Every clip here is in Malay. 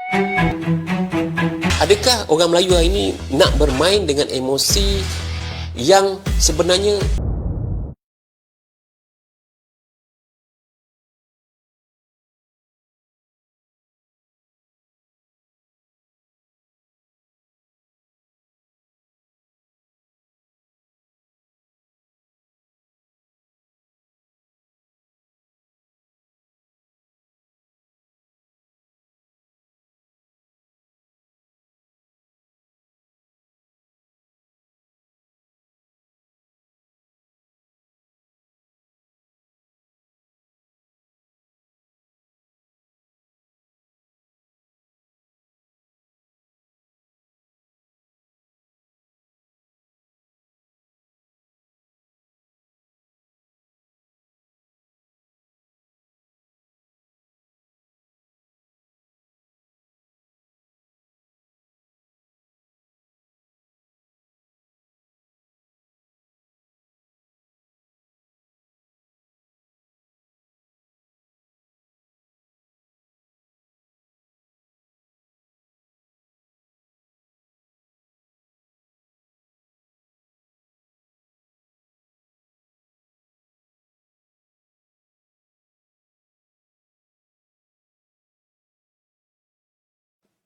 Adakah orang Melayu hari ini nak bermain dengan emosi yang sebenarnya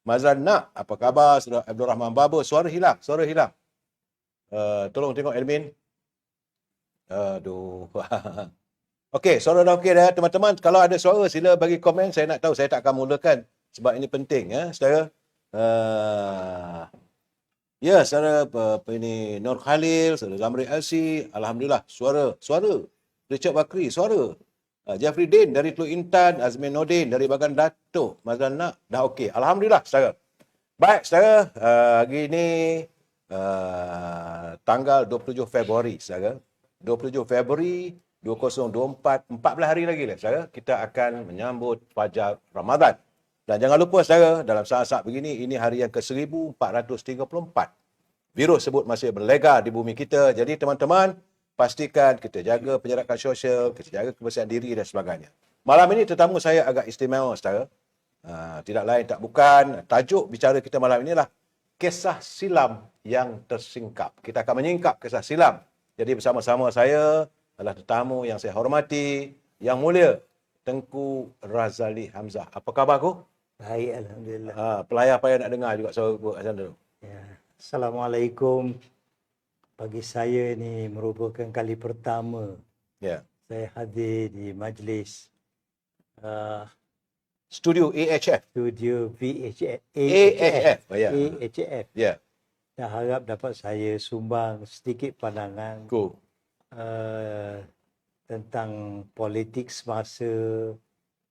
Mazlan nak, apa khabar Saudara Abdul Rahman Baba? Suara hilang, suara hilang. Tolong tengok admin. Aduh. Okey, suara dah okey dah teman-teman. Kalau ada suara sila bagi komen, saya nak tahu, saya tak akan mulakan sebab ini penting ya, saudara. Ya, saudara apa ini Nur Khalil, saudara Zamri Alsi, alhamdulillah suara. Richard Bakri, suara. Jeffrey Din dari Teluk Intan, Azmin Nordin dari Bagan Datuk, Mazlan nak, dah okey. Alhamdulillah, saudara. Baik, saudara, hari ini tanggal 27 Februari, saudara. 27 Februari 2024, 14 hari lagi lah, saudara. Kita akan menyambut Fajar Ramadan. Dan jangan lupa, saudara, dalam saat-saat begini, ini hari yang ke-1434. Virus sebut masih berlegar di bumi kita. Jadi, teman-teman, pastikan kita jaga penjarakan sosial, kita jaga kebersihan diri dan sebagainya. Malam ini tetamu saya agak istimewa, saudara. Tidak lain tak bukan, tajuk bicara kita malam inilah kisah silam yang tersingkap. Kita akan menyingkap kisah silam. Jadi bersama-sama saya adalah tetamu yang saya hormati, yang mulia, Tengku Razali Hamzah. Apa khabar aku? Baik, alhamdulillah. Pelayar-pelayar nak dengar juga suara aku kat sana dulu. Ya. Assalamualaikum. Bagi saya ini merupakan kali pertama saya hadir di majlis Studio AHF. studio VHF. AHF. AHF. Ya. Dan harap dapat saya sumbang sedikit pandangan Cool. tentang politik semasa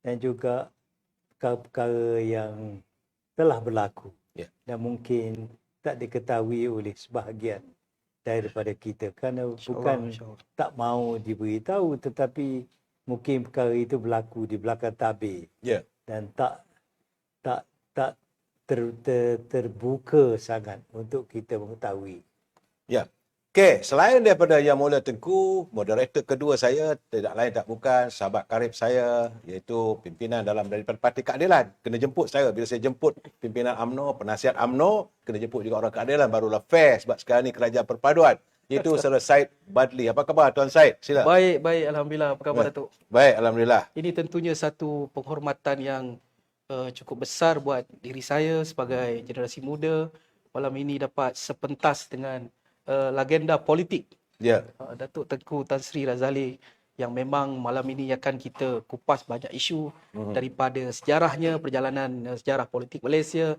dan juga perkara-perkara yang telah berlaku dan mungkin tak diketahui oleh sebahagian daripada kita kerana bukan tak mau diberitahu, tetapi mungkin perkara itu berlaku di belakang tabir dan tak terbuka sangat untuk kita mengetahui. Ya. Okey, selain daripada Yang Mulia Tengku, moderator kedua saya tidak lain tak bukan sahabat karib saya, iaitu pimpinan daripada Parti Keadilan. Kena jemput saya. Bila saya jemput pimpinan UMNO, penasihat UMNO, kena jemput juga orang keadilan, barulah fair sebab sekarang ni kerajaan perpaduan. Itu Saudara Said Badli. Apa khabar Tuan Said? Sila. Baik, alhamdulillah. Apa khabar Datuk? Baik, alhamdulillah. Ini tentunya satu penghormatan yang cukup besar buat diri saya sebagai generasi muda. Malam ini dapat sepentas dengan legenda politik Datuk Tengku Tan Sri Razali, yang memang malam ini akan kita kupas banyak isu daripada sejarahnya, perjalanan sejarah politik Malaysia,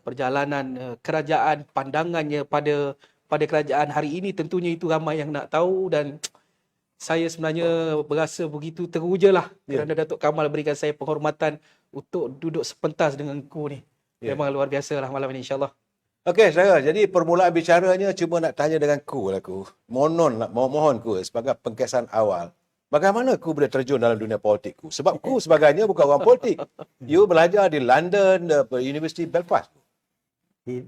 perjalanan kerajaan, pandangannya pada kerajaan hari ini. Tentunya itu ramai yang nak tahu dan saya sebenarnya berasa begitu teruja lah kerana Datuk Kamal berikan saya penghormatan untuk duduk sepentas dengan ku ni. Memang luar biasa lah malam ini, insyaAllah. Okey, saudara. Jadi permulaan bicaranya cuma nak tanya dengan ku lah ku. Mohon ku sebagai pengkesan awal. Bagaimana ku boleh terjun dalam dunia politik ku? Sebab ku sebagainya bukan orang politik. You belajar di London, University Belfast. Di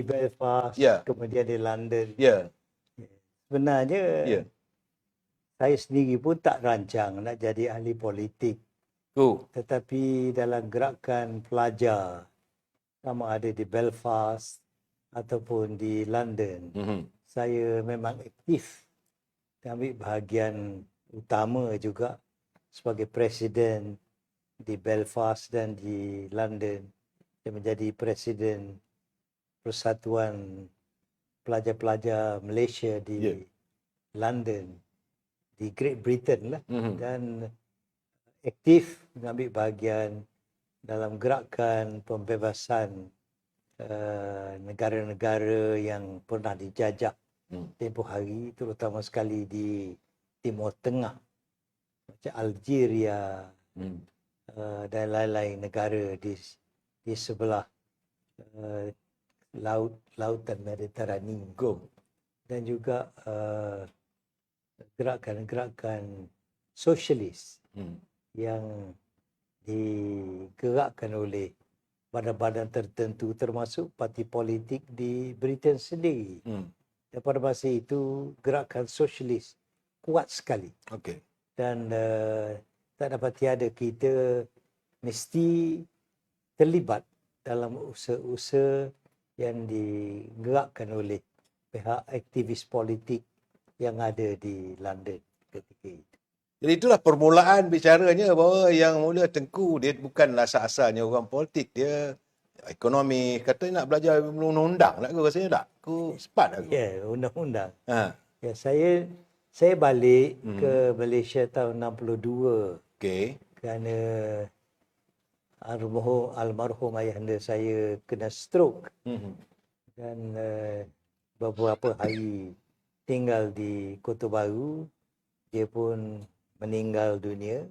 Belfast, kemudian di London. Sebenarnya saya sendiri pun tak rancang nak jadi ahli politik. Tetapi dalam gerakan pelajar sama ada di Belfast ataupun di London. Saya memang aktif dan ambil bahagian utama juga sebagai presiden di Belfast dan di London. Saya menjadi presiden Persatuan Pelajar-pelajar Malaysia di London, di Great Britain lah, dan aktif mengambil bahagian dalam gerakan pembebasan negara-negara yang pernah dijajah tempoh hari, terutama sekali di Timur Tengah, macam Algeria dan lain-lain negara di sebelah lautan Mediterani, dan juga gerakan-gerakan sosialis yang digerakkan oleh badan-badan tertentu termasuk parti politik di Britain sendiri. Dan pada masa itu gerakan sosialis kuat sekali. Dan tak dapat tiada kita mesti terlibat dalam usaha-usaha yang digerakkan oleh pihak aktivis politik yang ada di London ketika itu. Jadi itulah permulaan bicaranya bahawa yang mula Tengku dia bukanlah asal-asalnya orang politik, dia ekonomi. Kata nak belajar undang-undang nak ke rasanya tak? Ku sempat aku. Ya, undang-undang. Ya, saya balik ke Malaysia tahun 62. Kerana almarhum ayahanda saya kena stroke. Dan beberapa hari tinggal di Kota Baru, dia pun meninggal dunia.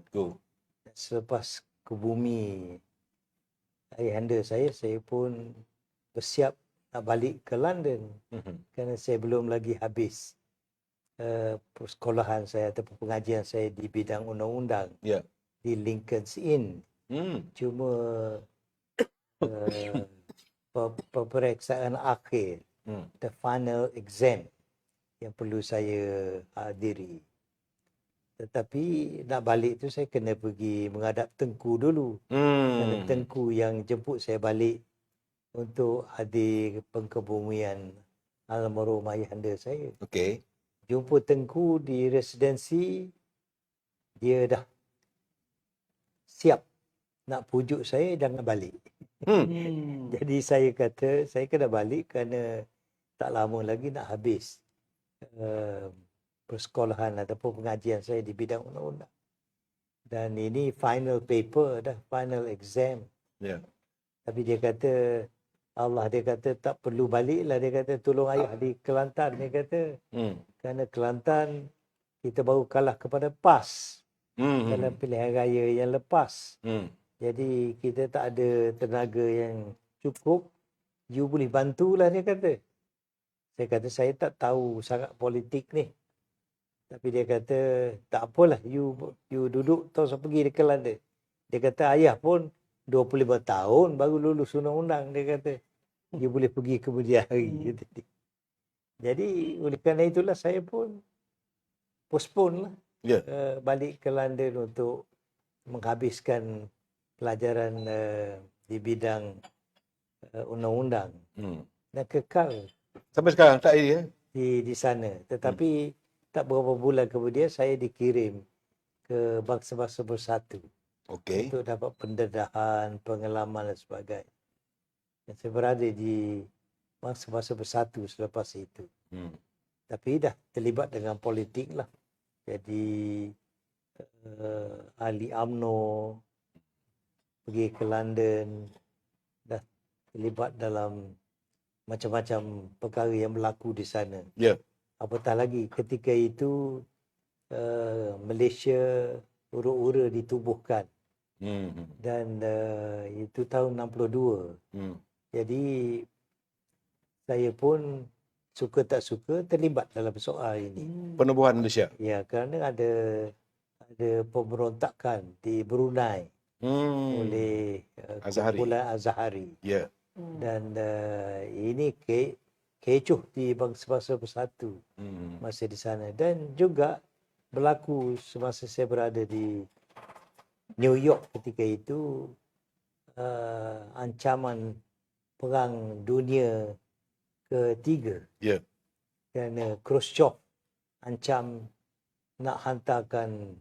Selepas ke bumi ayahanda saya pun bersiap nak balik ke London. Kerana saya belum lagi habis persekolahan saya ataupun pengajian saya di bidang undang-undang di Lincoln's Inn. Cuma peperiksaan akhir, the final exam yang perlu saya hadiri. Tetapi nak balik tu saya kena pergi menghadap Tengku dulu. Kerana Tengku yang jemput saya balik untuk hadir pengkebumian almarhum ayahanda saya. Jumpa Tengku di residensi, dia dah siap nak pujuk saya jangan balik. Jadi saya kata saya kena balik kerana tak lama lagi nak habis persekolahan ataupun pengajian saya di bidang undang-undang. Dan ini final paper dah, final exam. Tapi dia kata, dia kata tak perlu balik lah. Dia kata tolong ayah di Kelantan. Dia kata, kerana Kelantan kita baru kalah kepada PAS dalam pilihan raya yang lepas. Jadi kita tak ada tenaga yang cukup. You boleh bantulah, dia kata. Saya kata saya tak tahu sangat politik ni. Tapi dia kata tak apalah, you duduk terus pergi ke London. Dia kata ayah pun 25 tahun baru lulus undang-undang. Dia kata you boleh pergi kemudian hari. Jadi oleh kerana itulah saya pun postpone lah balik ke London untuk menghabiskan pelajaran di bidang undang-undang. Dan kekal sampai sekarang tak ada di sana. Tetapi tak berapa bulan kemudian saya dikirim ke Bangsa-Bangsa Bersatu untuk dapat pendedahan, pengalaman dan sebagainya. Dan saya berada di Bangsa-Bangsa Bersatu selepas itu. Tapi dah terlibat dengan politik lah. Jadi ahli UMNO, pergi ke London, dah terlibat dalam macam-macam perkara yang berlaku di sana. Apatah lagi ketika itu Malaysia ura-ura ditubuhkan. Dan itu tahun 62. Jadi saya pun suka tak suka terlibat dalam soal ini. Penubuhan Malaysia. Ya, kerana ada pemberontakan di Brunei oleh kumpulan Azhari. Dan ini kecoh di Bangsa-Bangsa Bersatu masa di sana. Dan juga berlaku semasa saya berada di New York ketika itu, ancaman Perang Dunia Ketiga. Ya. Kerana Khrushchev ancam nak hantarkan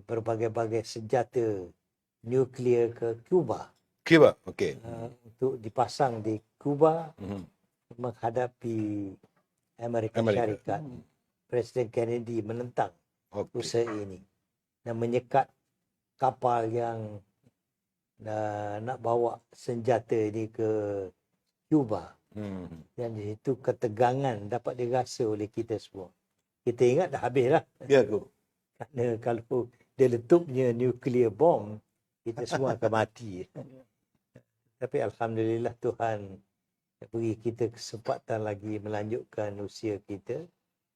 berbagai-bagai senjata nuklear ke Cuba. Cuba, okey. Untuk dipasang di Cuba menghadapi Amerika Syarikat. Presiden Kennedy menentang usaha ini dan menyekat kapal yang nak bawa senjata ini ke Cuba. Dan di situ ketegangan dapat dirasa oleh kita semua. Kita ingat dah habis lah. Ya, Guru. Kerana kalau dia letupnya nuklear bom, kita semua akan mati. Tapi Alhamdulillah Tuhan beri kita kesempatan lagi melanjutkan usia kita.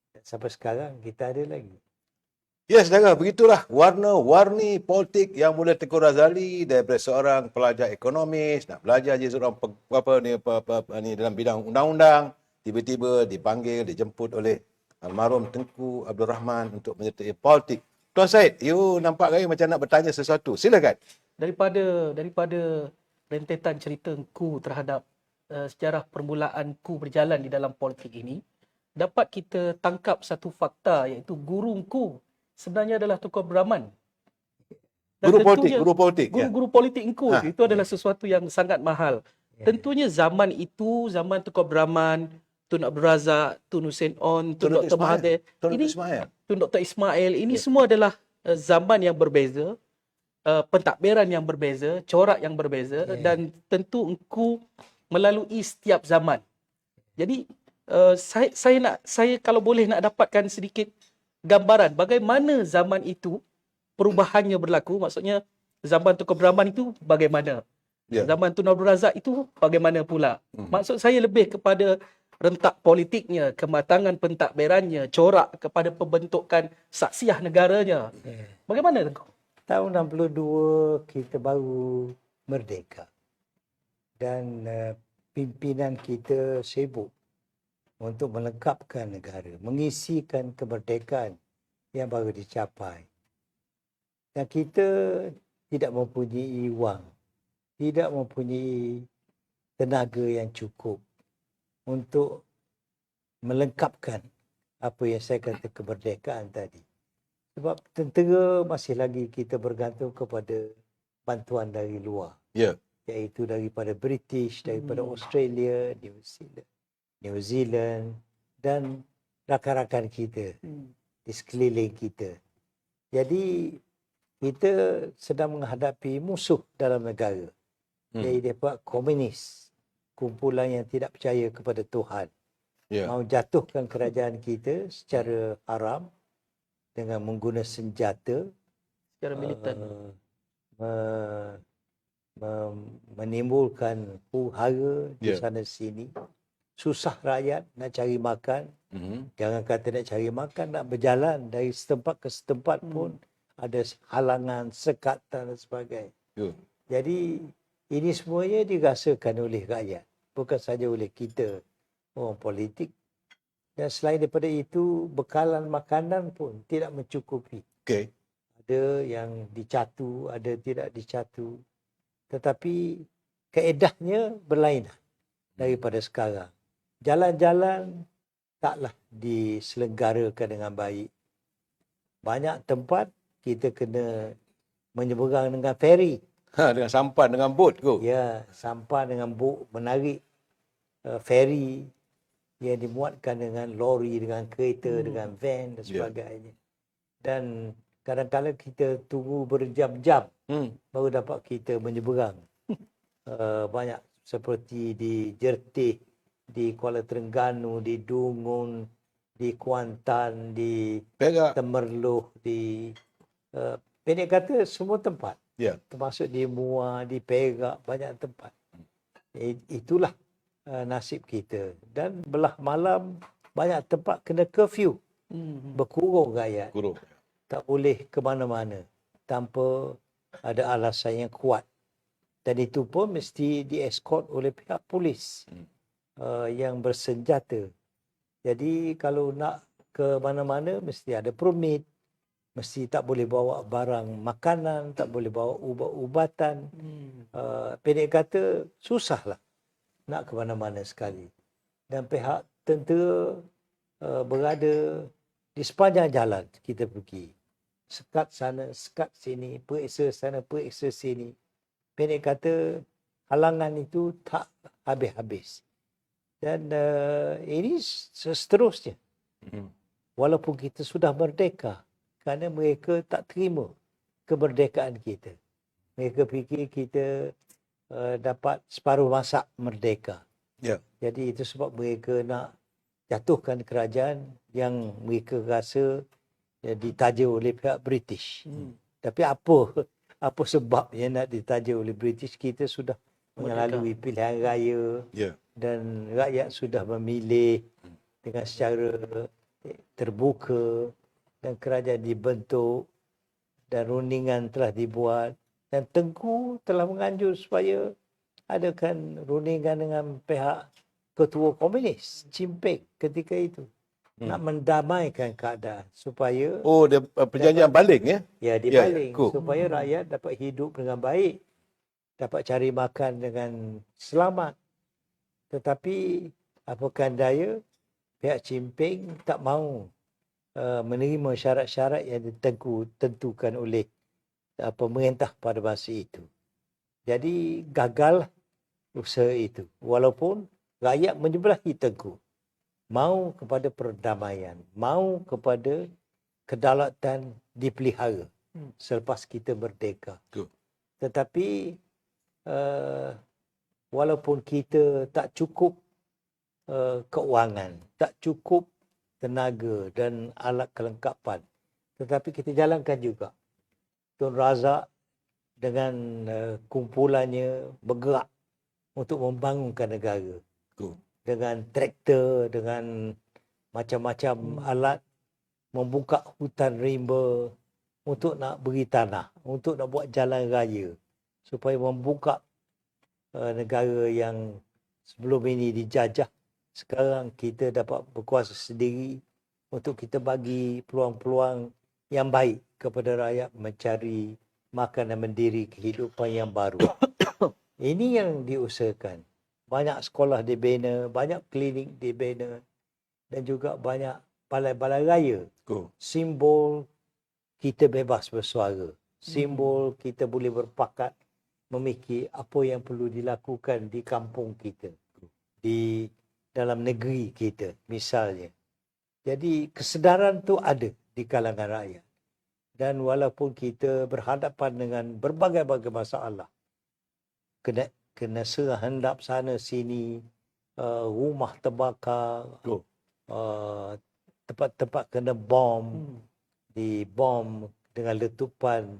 Dan sampai sekarang kita ada lagi. Ya, saudara, begitulah warna-warni politik yang mula Tengku Razali daripada seorang pelajar ekonomis, nak belajar je seorang dalam bidang undang-undang, tiba-tiba dipanggil, dijemput oleh almarhum Tengku Abdul Rahman untuk menyertai politik. Tuan Syed, you nampak gaya macam nak bertanya sesuatu. Silakan. Daripada rentetan cerita Engku terhadap sejarah permulaan Engku berjalan di dalam politik ini, dapat kita tangkap satu fakta, iaitu guru Engku sebenarnya adalah tokoh Brahman. Guru politik. Guru politik Engku itu adalah sesuatu yang sangat mahal. Tentunya zaman itu, zaman tokoh Brahman, Tun Abdul Razak, Tun Hussein On, Tun Dr. Mahathir, Tun Dr. Ismail, ini semua adalah zaman yang berbeza, pentadbiran yang berbeza, corak yang berbeza, dan tentu Engku melalui setiap zaman. Jadi saya kalau boleh nak dapatkan sedikit gambaran bagaimana zaman itu perubahannya berlaku, maksudnya zaman tokoh Brahman itu bagaimana, zaman Tun Abdul Razak itu bagaimana pula. Maksud saya lebih kepada rentak politiknya, kematangan pentadbirannya, corak kepada pembentukan saksiah negaranya. Bagaimana Tengku? Tahun 62 kita baru merdeka dan pimpinan kita sibuk untuk melengkapkan negara, mengisikan kemerdekaan yang baru dicapai. Dan kita tidak mempunyai wang, tidak mempunyai tenaga yang cukup untuk melengkapkan apa yang saya kata kemerdekaan tadi. Sebab tentera masih lagi kita bergantung kepada bantuan dari luar. Iaitu daripada British, daripada Australia, New Zealand dan rakan-rakan kita di sekeliling kita. Jadi kita sedang menghadapi musuh dalam negara. Iaitu komunis, kumpulan yang tidak percaya kepada Tuhan. Mau jatuhkan kerajaan kita secara haram dengan menggunakan senjata secara militan, menimbulkan huru-hara di sana sini. Susah rakyat nak cari makan. Jangan kata nak cari makan, nak berjalan dari setempat ke setempat pun ada halangan, sekatan dan sebagainya. Jadi ini semuanya dirasakan oleh rakyat, bukan saja oleh kita orang politik. Dan selain daripada itu, bekalan makanan pun tidak mencukupi. Ada yang dicatu, ada tidak dicatu. Tetapi kaedahnya berlainan daripada sekarang. Jalan-jalan taklah diselenggarakan dengan baik. Banyak tempat kita kena menyeberang dengan feri. Dengan sampan, dengan bot ke? Ya, sampan dengan bot, menarik feri yang dimuatkan dengan lori, dengan kereta, dengan van dan sebagainya. Dan kadang-kadang kita tunggu berjam-jam baru dapat kita menyeberang. Banyak seperti di Jertih, di Kuala Terengganu, di Dungun, di Kuantan, di Temerloh, di pendek kata semua tempat. Termasuk di Muar, di Perak, banyak tempat. Itulah nasib kita. Dan belah malam banyak tempat kena curfew. Berkurung rakyat. Tak boleh ke mana-mana tanpa ada alasan yang kuat. Dan itu pun mesti dieskort oleh pihak polis yang bersenjata. Jadi kalau nak ke mana-mana mesti ada permit, mesti tak boleh bawa barang makanan, tak boleh bawa ubat-ubatan. Pendek kata, susahlah nak ke mana-mana sekali. Dan pihak tentera berada di sepanjang jalan kita pergi. Sekat sana, sekat sini, periksa sana, periksa sini. Pendek kata, halangan itu tak habis-habis. Dan ini seterusnya. Walaupun kita sudah merdeka, kerana mereka tak terima kemerdekaan kita. Mereka fikir kita dapat separuh masa merdeka. Jadi itu sebab mereka nak jatuhkan kerajaan yang mereka rasa ditaja oleh pihak British. Tapi apa sebabnya nak ditaja oleh British? Kita sudah melalui pilihan raya dan rakyat sudah memilih dengan secara terbuka dan kerajaan dibentuk dan rundingan telah dibuat dan Tengku telah menganjur supaya adakan rundingan dengan pihak ketua komunis Chin Peng ketika itu. Nak mendamaikan keadaan supaya dia perjanjian baling ya? Ya, dibaling supaya rakyat dapat hidup dengan baik, dapat cari makan dengan selamat. Tetapi apakah daya, pihak Chin Peng tak mahu menerima syarat-syarat yang ditentukan oleh pemerintah pada masa itu. Jadi gagal usaha itu. Walaupun rakyat menyebelahi Tengku, mau kepada perdamaian, mau kepada kedaulatan dipelihara selepas kita merdeka. Tetapi walaupun kita tak cukup keuangan, tak cukup tenaga dan alat kelengkapan, tetapi kita jalankan juga. Tun Razak dengan kumpulannya bergerak untuk membangunkan negara. Dengan traktor, dengan macam-macam alat, membuka hutan rimba untuk nak beri tanah, untuk nak buat jalan raya, supaya membuka negara yang sebelum ini dijajah. Sekarang kita dapat berkuasa sendiri untuk kita bagi peluang-peluang yang baik kepada rakyat mencari makan dan mendiri kehidupan yang baru. Ini yang diusahakan. Banyak sekolah dibina, banyak klinik dibina dan juga banyak balai-balai raya. Simbol kita bebas bersuara. Simbol kita boleh berpakat memikir apa yang perlu dilakukan di kampung kita, di dalam negeri kita misalnya. Jadi kesedaran tu ada di kalangan rakyat. Dan walaupun kita berhadapan dengan berbagai-bagai masalah, kena serah hendap sana sini, rumah terbakar, tempat-tempat kena bom, dibom dengan letupan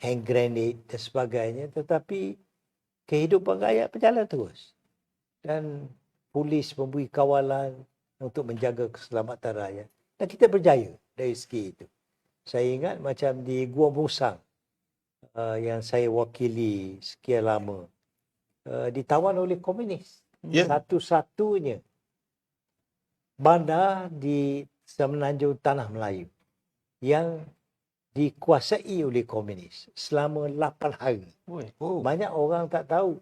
hand grenade dan sebagainya, tetapi kehidupan rakyat berjalan terus dan polis memberi kawalan untuk menjaga keselamatan rakyat dan kita berjaya dari segi itu. Saya ingat macam di Gua Musang yang saya wakili sekian lama, ditawan oleh komunis. Satu-satunya bandar di semenanjung Tanah Melayu yang dikuasai oleh komunis selama 8 hari. Banyak orang tak tahu.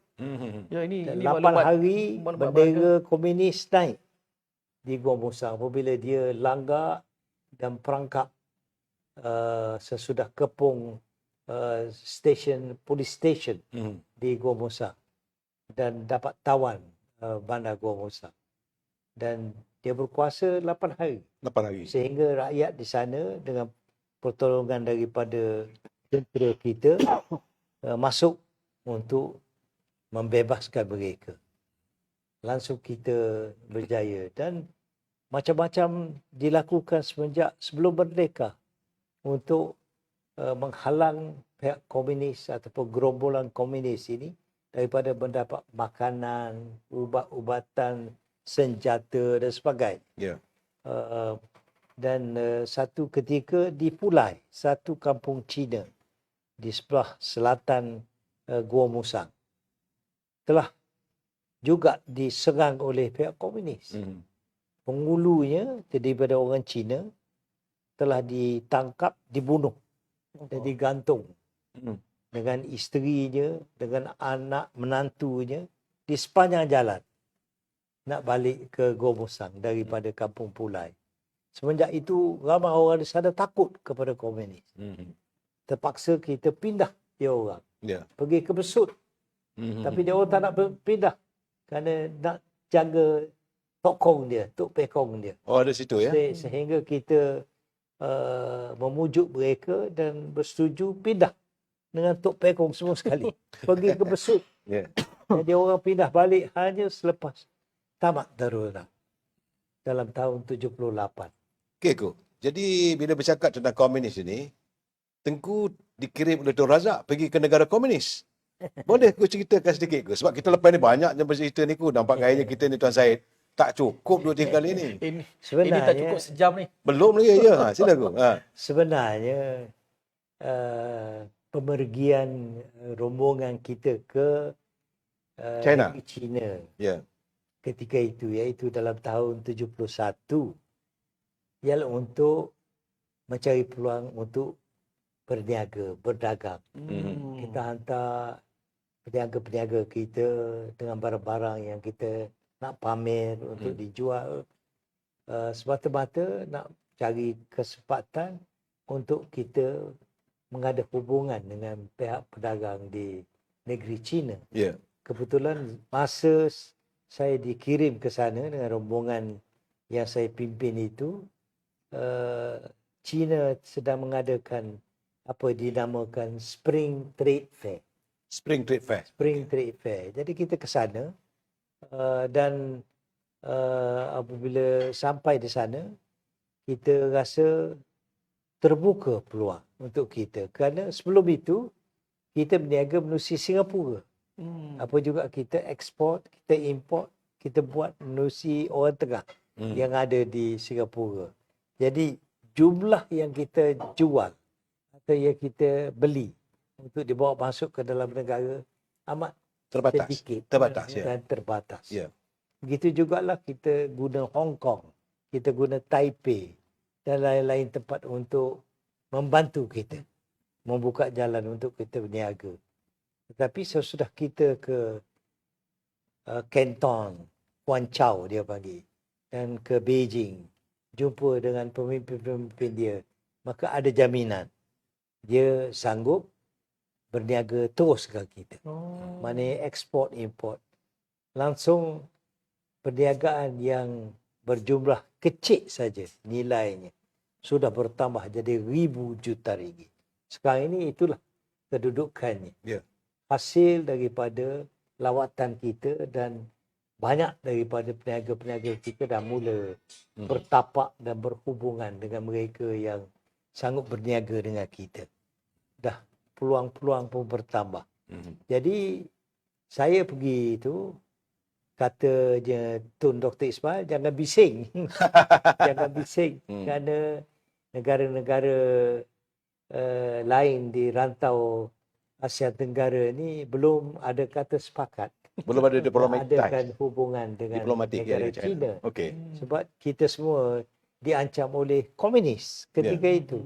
Ya, ini 8 hari bendera komunis naik di Gua Musang apabila dia langgar dan perangkap sesudah kepung police station di Gua Musang dan dapat tawan bandar Gua Musang. Dan dia berkuasa 8 hari. Sehingga rakyat di sana dengan pertolongan daripada tentera kita masuk untuk membebaskan mereka. Langsung kita berjaya dan macam-macam dilakukan semenjak sebelum merdeka untuk menghalang pihak komunis ataupun gerombolan komunis ini daripada mendapat makanan, ubat-ubatan, senjata dan sebagainya. Dan satu ketika di Pulai, satu kampung Cina di sebelah selatan Gua Musang, telah juga diserang oleh pihak komunis. Penghulunya daripada orang Cina telah ditangkap, dibunuh dan digantung dengan isterinya, dengan anak menantunya di sepanjang jalan nak balik ke Gomosang daripada Kampung Pulai. Semenjak itu ramai orang di sana takut kepada komunis. Terpaksa kita pindah dia orang. Pergi ke Besut. Tapi dia orang tak nak pindah kerana nak jaga Tok Kong dia, Tok Pekong dia. Oh, ada situ ya. Sehingga kita memujuk mereka dan bersetuju pindah dengan Tok Pekong semua sekali. Pergi ke Besut. Jadi orang pindah balik hanya selepas tamat Darul Ulam dalam tahun 78. Okey, Ko. Jadi bila bercakap tentang komunis ini, Tengku dikirim oleh Tun Razak pergi ke negara komunis. Boleh Ko ceritakan sedikit, Ko? Sebab kita lepas ni banyak yang bercerita ni, Ko. Nampak gayanya kita ni, Tuan Syed, tak cukup 2-3 kali ni. Ini tak cukup sejam ni. Belum lagi, ya. Sila, Ko. Sebenarnya, pemergian rombongan kita ke China. China Ya. ketika itu, iaitu dalam tahun 71, ialah untuk mencari peluang untuk berniaga, berdagang. Kita hantar peniaga-peniaga kita dengan barang-barang yang kita nak pamer untuk dijual, semata-mata nak cari kesempatan untuk kita mengada hubungan dengan pihak pedagang di negeri China. Ya. Kebetulan masa saya dikirim ke sana dengan rombongan yang saya pimpin itu, China sedang mengadakan apa dinamakan Spring Trade Fair. Spring Trade Fair. Spring Trade Fair. Jadi kita ke sana dan apabila sampai di sana, kita rasa terbuka peluang untuk kita. Kerana sebelum itu, kita berniaga menerusi Singapura. Apa juga kita ekspor, kita import, kita buat menerusi orang tengah yang ada di Singapura. Jadi jumlah yang kita jual atau yang kita beli untuk dibawa masuk ke dalam negara amat sedikit dan terbatas. Ya. Begitu jugalah kita guna Hong Kong, kita guna Taipei dan lain-lain tempat untuk membantu kita membuka jalan untuk kita berniaga. Tetapi sesudah kita ke Canton, Guangzhou dia panggil, dan ke Beijing, jumpa dengan pemimpin-pemimpin dia, maka ada jaminan dia sanggup berniaga terus dengan kita. Maknanya ekspor import. Langsung perniagaan yang berjumlah kecil saja nilainya sudah bertambah jadi ribu juta ringgit. Sekarang ini itulah kedudukannya. Ya. Hasil daripada lawatan kita dan banyak daripada peniaga-peniaga kita dah mula bertapak dan berhubungan dengan mereka yang sanggup berniaga dengan kita. Dah peluang-peluang pun bertambah. Jadi saya pergi itu, katanya Tun Dr. Ismail, jangan bising. Jangan bising. Kerana negara-negara lain di rantau Asia Tenggara ni belum ada kata sepakat. Belum ada diplomatik. Adakan hubungan dengan negara China. Okey. Sebab kita semua diancam oleh komunis ketika itu.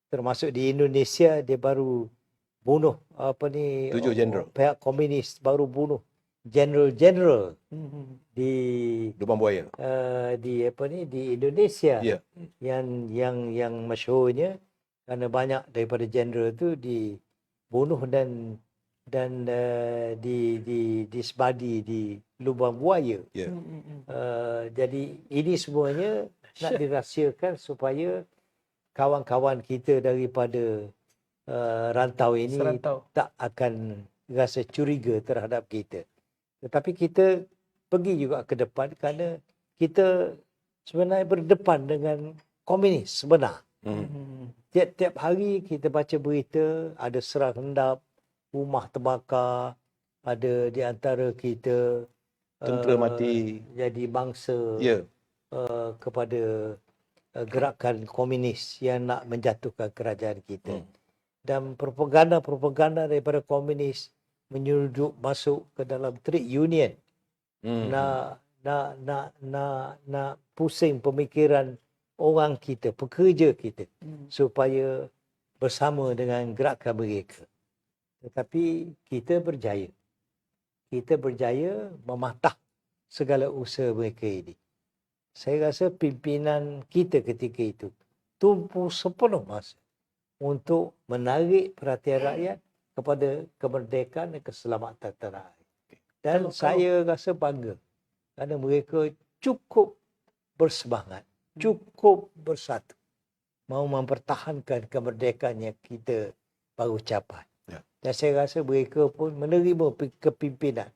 Termasuk di Indonesia, dia baru bunuh 7 jeneral. Pihak komunis baru bunuh general di Lubang Buaya. Di Indonesia. Yang masyhurnya kerana banyak daripada general itu dibunuh dan disebadi di Lubang Buaya. Jadi ini semuanya nak dirahsiakan supaya kawan-kawan kita daripada rantau ini tak akan rasa curiga terhadap kita. Tetapi kita pergi juga ke depan kerana kita sebenarnya berdepan dengan komunis sebenar. Tiap-tiap hari kita baca berita, ada serang hendap, rumah terbakar, ada di antara kita tentera mati, jadi bangsa kepada gerakan komunis yang nak menjatuhkan kerajaan kita. Dan propaganda daripada komunis menyeruduk masuk ke dalam trade union. Nak pusing pemikiran orang kita, pekerja kita supaya bersama dengan gerakan mereka. Tetapi kita berjaya. Kita berjaya mematah segala usaha mereka ini. Saya rasa pimpinan kita ketika itu tumpu sepenuh masa untuk menarik perhatian rakyat kepada kemerdekaan dan keselamatan tanah air. Dan saya rasa bangga kerana mereka cukup bersemangat, cukup bersatu, mahu mempertahankan kemerdekaan yang kita baru capai. Dan saya rasa mereka pun menerima kepimpinan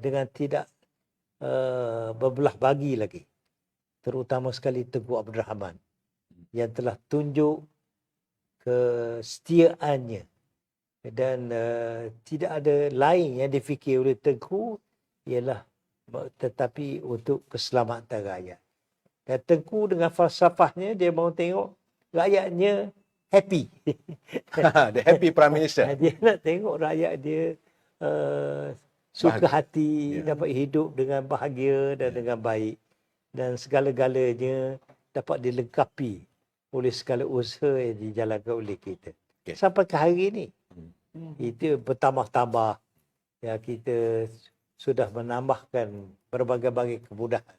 dengan tidak berbelah bagi lagi. Terutama sekali Tengku Abdul Rahman yang telah tunjuk kesetiaannya dan tidak ada lain yang difikir oleh Tengku ialah tetapi untuk keselamatan rakyat. Dan Tengku dengan falsafahnya dia mahu tengok rakyatnya happy. The happy Prime Minister. Dia nak tengok rakyat dia suka hati, dapat hidup dengan bahagia dan dengan baik. Dan segala-galanya dapat dilengkapi oleh segala usaha yang dijalankan oleh kita. Sampai ke hari ini. Itu bertambah-tambah. Ya, kita sudah menambahkan berbagai-bagai kemudahan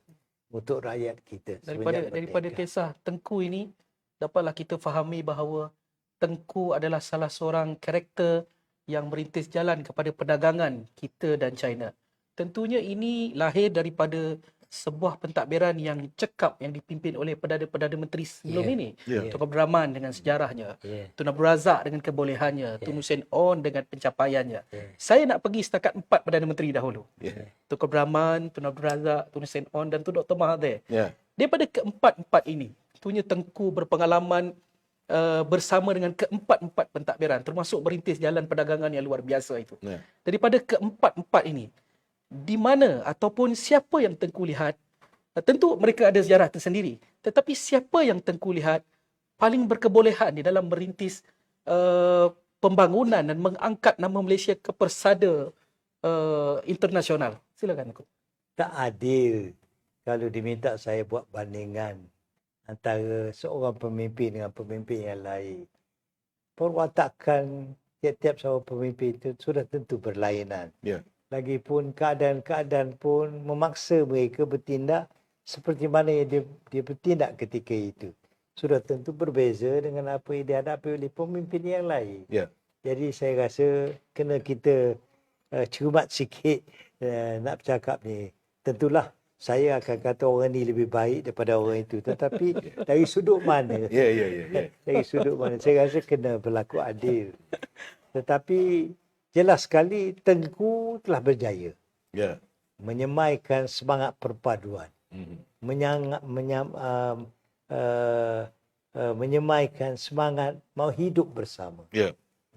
untuk rakyat kita. Daripada kisah Tengku ini, dapatlah kita fahami bahawa Tengku adalah salah seorang karakter yang merintis jalan kepada perdagangan kita dan China. Tentunya ini lahir daripada sebuah pentadbiran yang cekap yang dipimpin oleh perdana-perdana menteri sebelum ini. Tun Abdul Rahman dengan sejarahnya, Tun Abdul Razak dengan kebolehannya, Tun Hussein On dengan pencapaiannya. Saya nak pergi setakat 4 perdana menteri dahulu. Tun Abdul Rahman, Tun Abdul Razak, Tun Hussein On dan Tun Dr. Mahathir. Daripada keempat-empat ini, tentunya Tengku berpengalaman bersama dengan keempat-empat pentadbiran, termasuk merintis jalan perdagangan yang luar biasa itu. Daripada keempat-empat ini, di mana ataupun siapa yang Tengku lihat, tentu mereka ada sejarah tersendiri, tetapi siapa yang Tengku lihat paling berkebolehan di dalam merintis pembangunan dan mengangkat nama Malaysia ke persada internasional? Silakan. Tak adil kalau diminta saya buat bandingan antara seorang pemimpin dengan pemimpin yang lain. Perwatakan tiap-tiap seorang pemimpin itu sudah tentu berlainan. Lagipun keadaan-keadaan pun memaksa mereka bertindak seperti mana yang dia bertindak ketika itu. Sudah tentu berbeza dengan apa yang dihadapi oleh pemimpin yang lain. Jadi saya rasa kena kita cermat sikit nak bercakap ni. Tentulah saya akan kata orang ni lebih baik daripada orang itu. Tetapi dari sudut mana? Dari sudut mana? Saya rasa kena berlaku adil. Tetapi jelas sekali Tengku telah berjaya menyemaikan semangat perpaduan, menyemaikan semangat mahu hidup bersama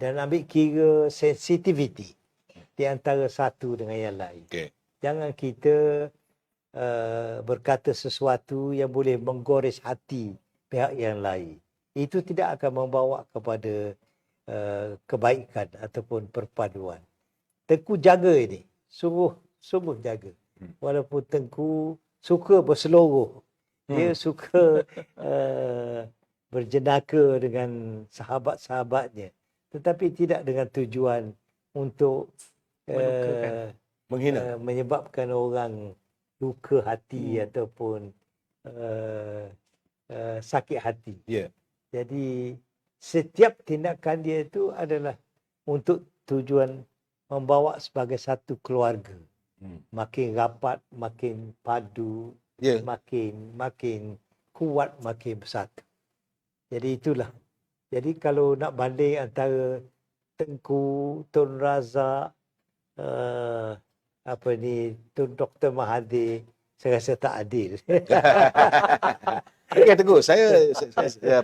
dan ambil kira sensitiviti di antara satu dengan yang lain. Jangan kita berkata sesuatu yang boleh menggores hati pihak yang lain. Itu tidak akan membawa kepada kebaikan ataupun perpaduan. Tengku jaga ini, sungguh jaga. Walaupun Tengku suka berseluruh, dia suka berjenaka dengan sahabat-sahabatnya, tetapi tidak dengan tujuan untuk menghina, menyebabkan orang luka hati ataupun sakit hati. Jadi setiap tindakan dia itu adalah untuk tujuan membawa sebagai satu keluarga. Makin rapat, makin padu, makin kuat, makin bersatu. Jadi itulah. Jadi kalau nak banding antara Tengku, Tun Razak, Tun Dr. Mahathir, saya rasa tak adil. Okey Tengku, saya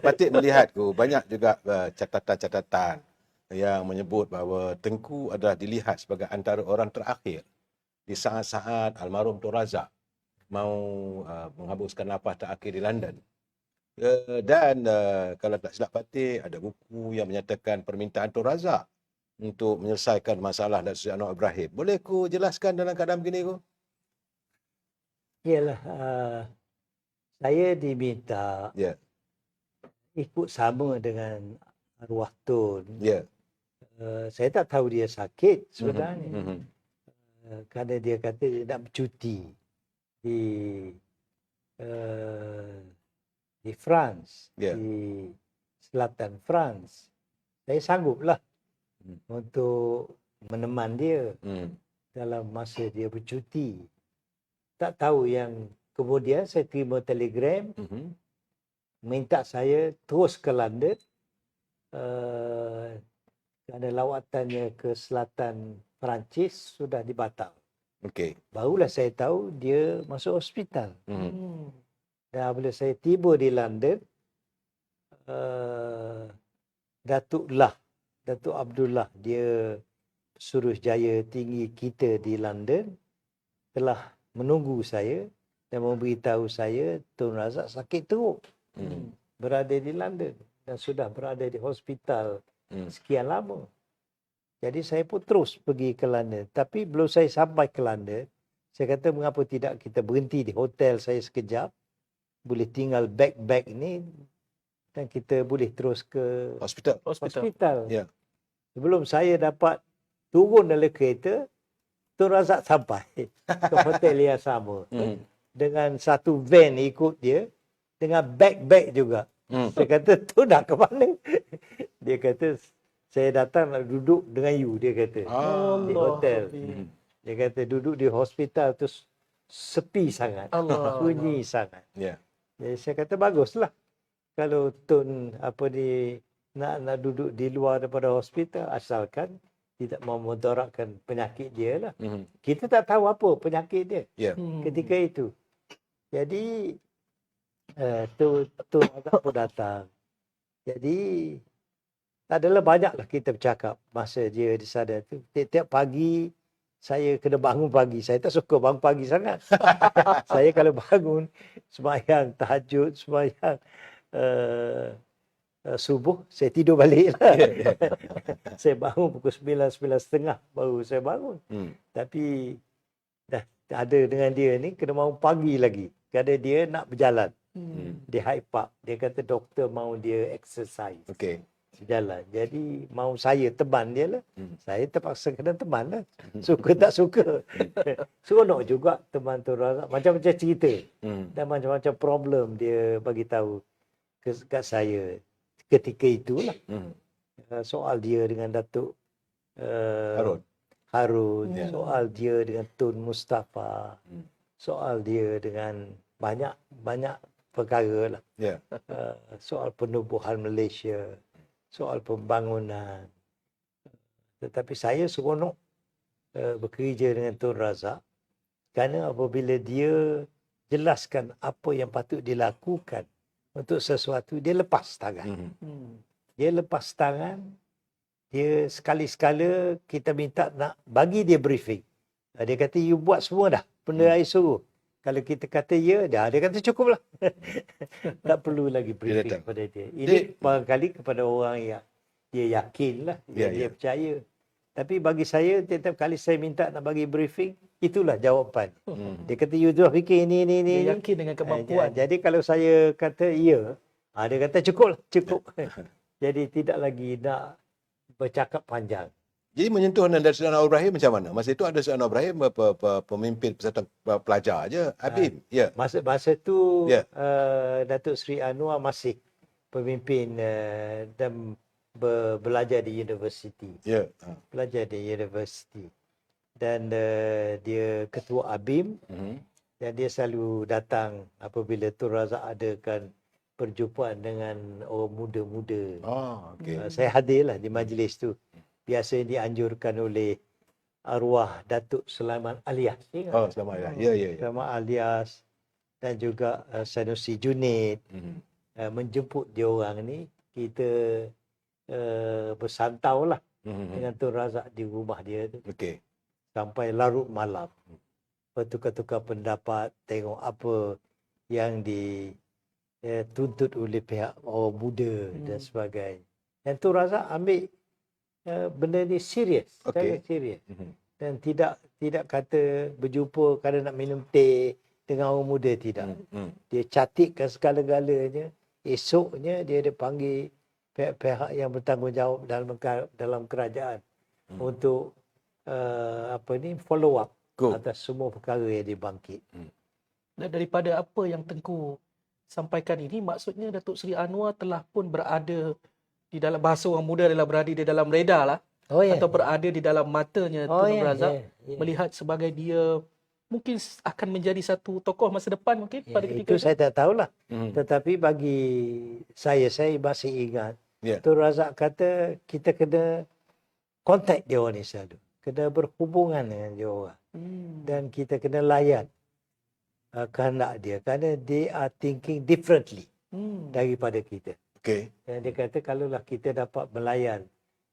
patut melihat banyak juga catatan-catatan yang menyebut bahawa Tengku adalah dilihat sebagai antara orang terakhir di saat-saat almarhum Tun Razak mahu menghabiskan nafas terakhir di London. Dan kalau tak silap patut, ada buku yang menyatakan permintaan Tun Razak untuk menyelesaikan masalah Datuk Seri Anwar Ibrahim. Boleh ku jelaskan dalam keadaan begini ku? Yalah, Saya diminta Ya. ikut sama dengan arwah Tun. Ya. Saya tak tahu dia sakit sebenarnya. Mhm. Kerana dia kata dia nak bercuti di di France, Ya. di selatan France. Saya sangguplah untuk meneman dia dalam masa dia bercuti. Tak tahu yang kemudian saya terima telegram minta saya terus ke London kerana lawatannya ke selatan Perancis sudah dibatal. Okey. Barulah saya tahu dia masuk hospital. Dan bila saya tiba di London, Datuk Abdullah, dia Suruhjaya tinggi kita di London, telah menunggu saya dan memberitahu saya Tun Razak sakit teruk. Berada di London dan sudah berada di hospital sekian lama. Jadi saya pun terus pergi ke London. Tapi belum saya sampai ke London, saya kata mengapa tidak kita berhenti di hotel saya sekejap, boleh tinggal beg-beg ni dan kita boleh terus ke hospital. Ya. Sebelum saya dapat turun dari kereta, Tun Razak sampai ke hotel yang sama. Dengan satu van ikut dia, dengan beg-beg juga. Saya kata, tu nak ke mana? Dia kata, saya datang nak duduk dengan you, dia kata. Di hotel. Dia kata, duduk di hospital tu sepi sangat. Sunyi sangat. Ya. Jadi saya kata, baguslah. Kalau Tun nak duduk di luar daripada hospital, asalkan tidak memudaratkan penyakit dia lah. Kita tak tahu apa penyakit dia ketika itu. Jadi Tun agak pun datang. Jadi adalah banyaklah kita bercakap masa dia di sana tu. Tiap pagi saya kena bangun pagi. Saya tak suka bangun pagi sangat. Saya kalau bangun sembahyang tahajud, sembahyang subuh, saya tidur balik lah. Saya bangun pukul 9, 9:30 baru saya bangun. Tapi dah ada dengan dia ni kena bangun pagi lagi. Kerana dia nak berjalan. Di Hyde Park. Dia kata doktor mahu dia exercise. Okey. Berjalan. Jadi mahu saya teman dia lah. Saya terpaksa kena teman lah. Suka tak suka. Seronok juga teman Tun Razak. Macam-macam cerita. Dan macam-macam problem dia bagi tahu kat saya ketika itulah. Soal dia dengan Datuk Harun. Soal dia dengan Tun Mustafa. Soal dia dengan banyak perkara lah. Soal penubuhan Malaysia. Soal pembangunan. Tetapi saya seronok bekerja dengan Tun Razak kerana apabila dia jelaskan apa yang patut dilakukan untuk sesuatu, dia lepas tangan. Dia lepas tangan, dia sekali-sekala kita minta nak bagi dia briefing. Dia kata, you buat semua dah, benda I suruh. Kalau kita kata ya, dia kata cukuplah. Tak perlu lagi briefing kepada dia. Ini barangkali kepada orang yang dia yakin lah, dia percaya. Tapi bagi saya, tiap-tiap kali saya minta nak bagi briefing, itulah jawapan. Dia kata, you dah fikir ini. Dia yakin dengan kemampuan. Jadi kalau saya kata ya, dia kata cukup. Jadi tidak lagi nak bercakap panjang. Jadi menyentuh dari Seri Anwar Ibrahim macam mana? Masa itu ada Seri Anwar Ibrahim pemimpin Persatuan Pelajar aja, Habib. Masa tu Datuk Seri Anwar masih pemimpin dan belajar di universiti. Belajar di universiti. Dan dia ketua ABIM. Dan dia selalu datang apabila Tun Razak adakan perjumpaan dengan orang muda-muda. Saya hadirlah di majlis tu. Biasa dianjurkan oleh arwah Datuk Sulaiman Alias. Sulaiman Alias. Sulaiman Alias dan juga Sanusi Junid menjemput dia orang ni. Kita bersantau lah dengan Tun Razak di rumah dia tu. Sampai larut malam. Bertukar-tukar pendapat, tengok apa yang dituntut oleh pihak orang muda dan sebagainya. Dan Tun Razak ambil benda ni serius, sangat serius. Dan tidak kata berjumpa kerana nak minum teh, dengan orang muda tidak. Dia catikkan segala-galanya. Esoknya dia ada panggil pihak-pihak yang bertanggungjawab dalam kerajaan untuk follow up atas semua perkara yang dibangkit. Dan daripada apa yang Tengku sampaikan ini, maksudnya Datuk Seri Anwar telah pun berada di dalam, bahasa orang muda adalah berada di dalam radar lah, atau berada di dalam matanya Tun Abdul Razak, melihat sebagai dia mungkin akan menjadi satu tokoh masa depan mungkin pada ketika itu. Saya tak tahulah. Tetapi bagi saya masih ingat Tun Razak kata kita kena kontak dia orang ni selalu. Kena berhubungan dengan dia orang. Dan kita kena layan kehendak dia, kerana they are thinking differently daripada kita. Dan dia kata kalaulah kita dapat melayan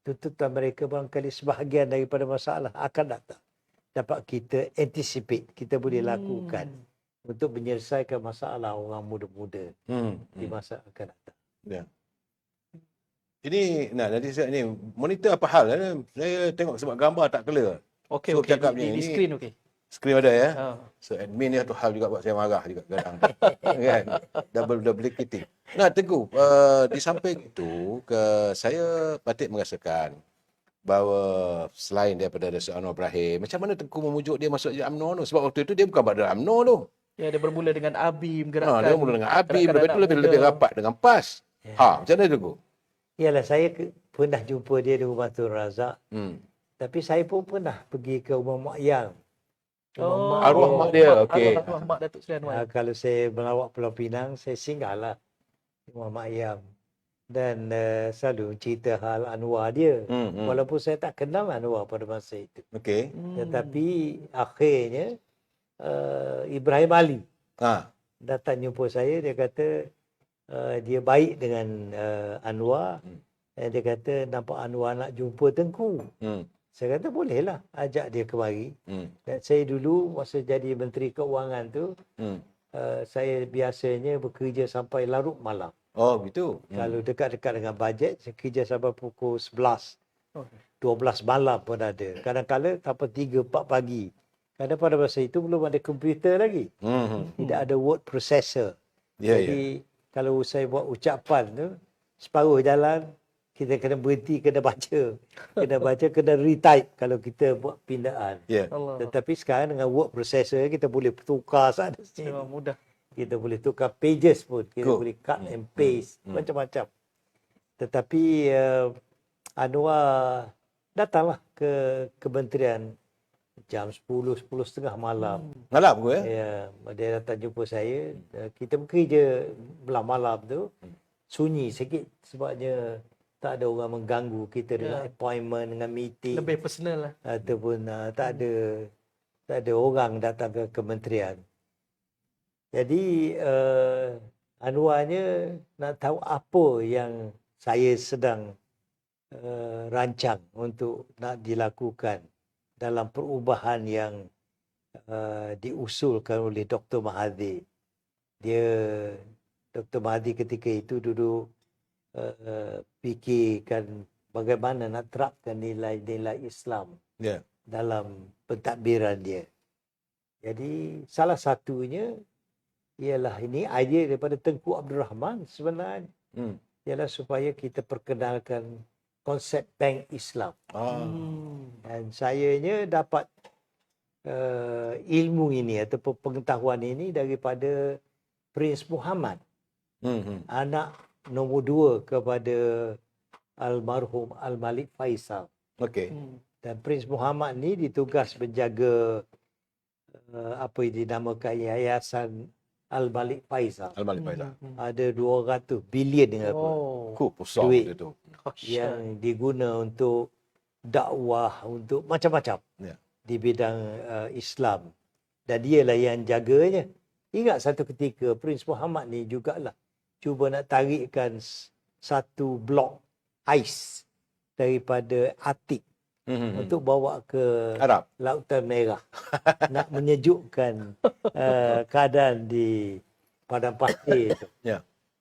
tuntutan mereka, barangkali sebahagian daripada masalah akan datang dapat kita anticipate, kita boleh lakukan untuk menyelesaikan masalah orang muda-muda di masa akan datang. Ini nanti saya ni monitor apa hal? Saya tengok sebab gambar tak clear. Okey, So, okey. cakapnya Di ini- skrin okey. Skrin ada ya. Ha. So admin ni satu hal juga buat saya marah juga kadang. Kan? Duplicating. Nah, Tengku, di samping itu saya patut merasakan bahawa selain daripada Datuk Anwar Ibrahim, macam mana Tengku memujuk dia masuk UMNO tu? Sebab waktu itu dia bukan berada dalam UMNO tu. Ya, dia bermula dengan ABIM, gerakan. Dia mula dengan ABIM, lepas tu anak lebih muda. rapat dengan PAS. Macam mana Tengku? Yalah, saya pernah jumpa dia di rumah Tun Razak. Tapi saya pun pernah pergi ke rumah Mak Yang. Oh, Arwah mak dia, okey. Arwah mak Datuk Seri Anwar. Kalau saya melawat Pulau Pinang, saya singgahlah di rumah Mak Yang. Dan selalu cerita hal Anwar dia. Walaupun saya tak kenal Anwar pada masa itu. Okey. Tetapi akhirnya Ibrahim Ali datang jumpa saya. Dia kata dia baik dengan Anwar. Dan dia kata nampak Anwar nak jumpa Tengku. Saya kata bolehlah, ajak dia kemari. Dan saya dulu masa jadi Menteri Keuangan tu, saya biasanya bekerja sampai larut malam. Oh, gitu. Kalau dekat-dekat dengan bajet, saya kerja sampai pukul 11. 12 malam pun ada. Kadang-kadang sampai 3-4 pagi. Kadang pada masa itu belum ada komputer lagi. Tidak ada word processor. Jadi kalau saya buat ucapan tu, separuh jalan, kita kena berhenti, kena baca. Kena baca, kena retype kalau kita buat pindaan. Allah. Tetapi sekarang dengan word processor, kita boleh tukar sana sini. Memang mudah. Kita boleh tukar pages pun. Kita boleh cut and paste. Macam-macam. Tetapi Anwar datanglah ke kementerian jam 10, 10.30 malam. Malam ke Ya, dia datang jumpa saya. Kita bekerja malam tu. Sunyi sikit sebabnya tak ada orang mengganggu kita dengan appointment, dengan meeting. Lebih personal lah. Ataupun tak ada orang datang ke kementerian. Jadi Anwarnya nak tahu apa yang saya sedang rancang untuk nak dilakukan dalam perubahan yang diusulkan oleh Dr. Mahathir. Dr. Mahathir ketika itu duduk fikirkan bagaimana nak terapkan nilai-nilai Islam dalam pentadbiran dia. Jadi salah satunya ialah ini idea daripada Tengku Abdul Rahman sebenarnya. Ialah supaya kita perkenalkan konsep bank Islam. Dan sayanya dapat ilmu ini ataupun pengetahuan ini daripada Prince Muhammad. Anak nombor 2 kepada almarhum Al-Malik Faisal. Dan Prince Muhammad ni ditugas menjaga apa yang dinamakan Yayasan Al-Malik Faisal. Ada 200 bilion dengan apa. Besar duit tu. yang diguna untuk dakwah, untuk macam-macam di bidang Islam. Dan dialah yang jaganya. Ingat satu ketika Prince Muhammad ni jugalah cuba nak tarikkan satu blok ais daripada Atik untuk bawa ke Arab. Lautan Merah. Nak menyejukkan keadaan di padang pasir itu.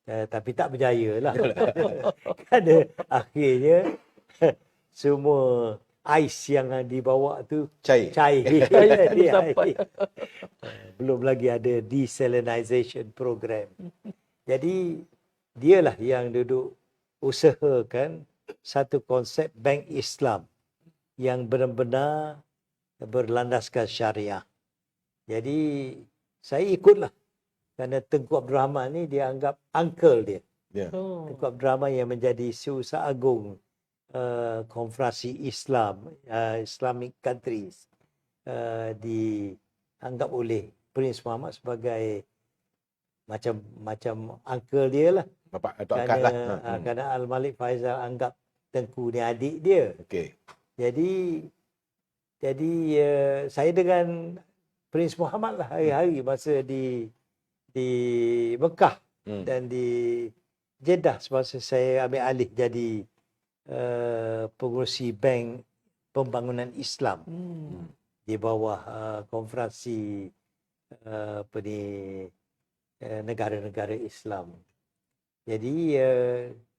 Tapi tak berjaya lah. Kerana akhirnya semua ais yang dibawa tu Cair. cair. Belum sampai. Belum lagi ada desalination program. Jadi dialah yang duduk usahakan satu konsep bank Islam yang benar-benar berlandaskan syariah. Jadi saya ikutlah kerana Tengku Abdul Rahman ni dia anggap uncle dia. Ya. Oh. Tengku Abdul Rahman yang menjadi Seusa Agung konferensi Islam, Islamic countries, dianggap oleh Prince Muhammad sebagai macam uncle dia lah. Bapak atau angkat lah. Kerana Al-Malik Faisal anggap Tengku ni adik dia. Okey. Jadi saya dengan Prince Muhammad lah hari-hari masa di Mekah dan di Jeddah semasa saya ambil alih jadi pengurusi bank pembangunan Islam di bawah konferensi negara-negara Islam. Jadi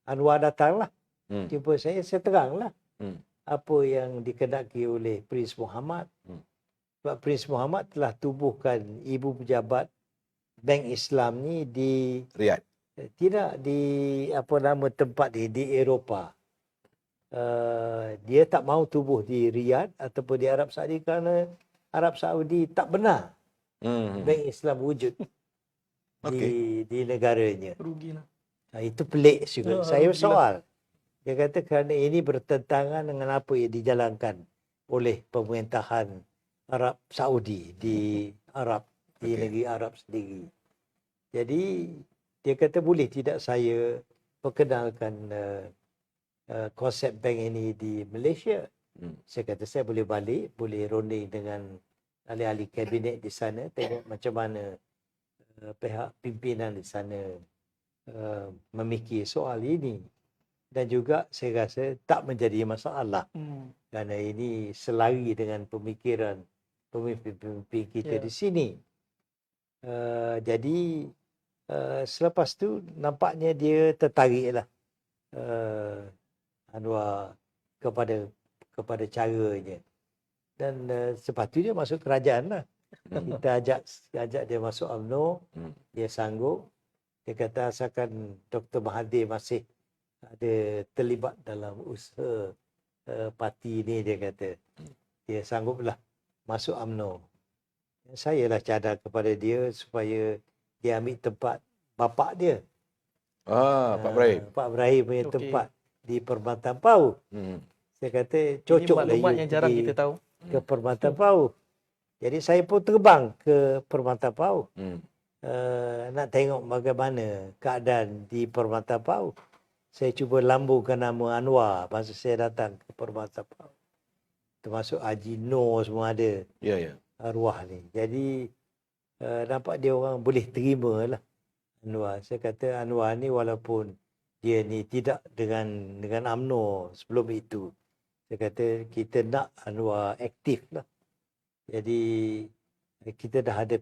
Anwar datanglah jumpa saya teranglah apa yang dikehendaki oleh Prince Muhammad. Sebab Prince Muhammad telah tubuhkan ibu pejabat Bank Islam ni di Riyadh. tidak di tempat di Eropah. Dia tak mahu tubuh di Riyadh ataupun di Arab Saudi kerana Arab Saudi tak benar Bank Islam wujud di negaranya. Rugilah. Itu pelik juga. Saya rugilah. soal. Dia kata kerana ini bertentangan dengan apa yang dijalankan oleh pemerintahan Arab Saudi di Arab, di negeri Arab sendiri. Jadi dia kata boleh tidak saya perkenalkan konsep bank ini di Malaysia. Saya kata saya boleh balik, boleh runding dengan ahli-ahli kabinet di sana, tengok macam mana pihak pimpinan di sana memikir soal ini. Dan juga saya rasa tak menjadi masalah kerana ini selari dengan pemikiran pemimpin-pemimpin kita di sini. Jadi selepas tu nampaknya dia tertariklah Anwar kepada caranya. Dan sepatutnya dia masuk kerajaan lah. Kita ajak dia masuk UMNO, dia sanggup. Dia kata asalkan Dr. Mahathir masih ada terlibat dalam usaha parti ni, dia kata dia sangguplah masuk UMNO. Saya lah cadar kepada dia supaya dia ambil tempat bapak dia. Pak Ibrahim. Pak Ibrahim punya tempat di Permata Pau. Saya kata cocok lah maklumat yang jarang kita tahu. ke Permata Pau. Jadi saya pun terbang ke Permata Pau. Nak tengok bagaimana keadaan di Permata Pau. Saya cuba lambungkan nama Anwar masa saya datang ke Permata Pau. Termasuk Haji Noor semua ada. Ya. Arwah ni. Jadi nampak dia orang boleh terima lah Anwar. Saya kata Anwar ni walaupun dia ni tidak dengan UMNO sebelum itu. Saya kata kita nak Anwar aktif lah. Jadi kita dah ada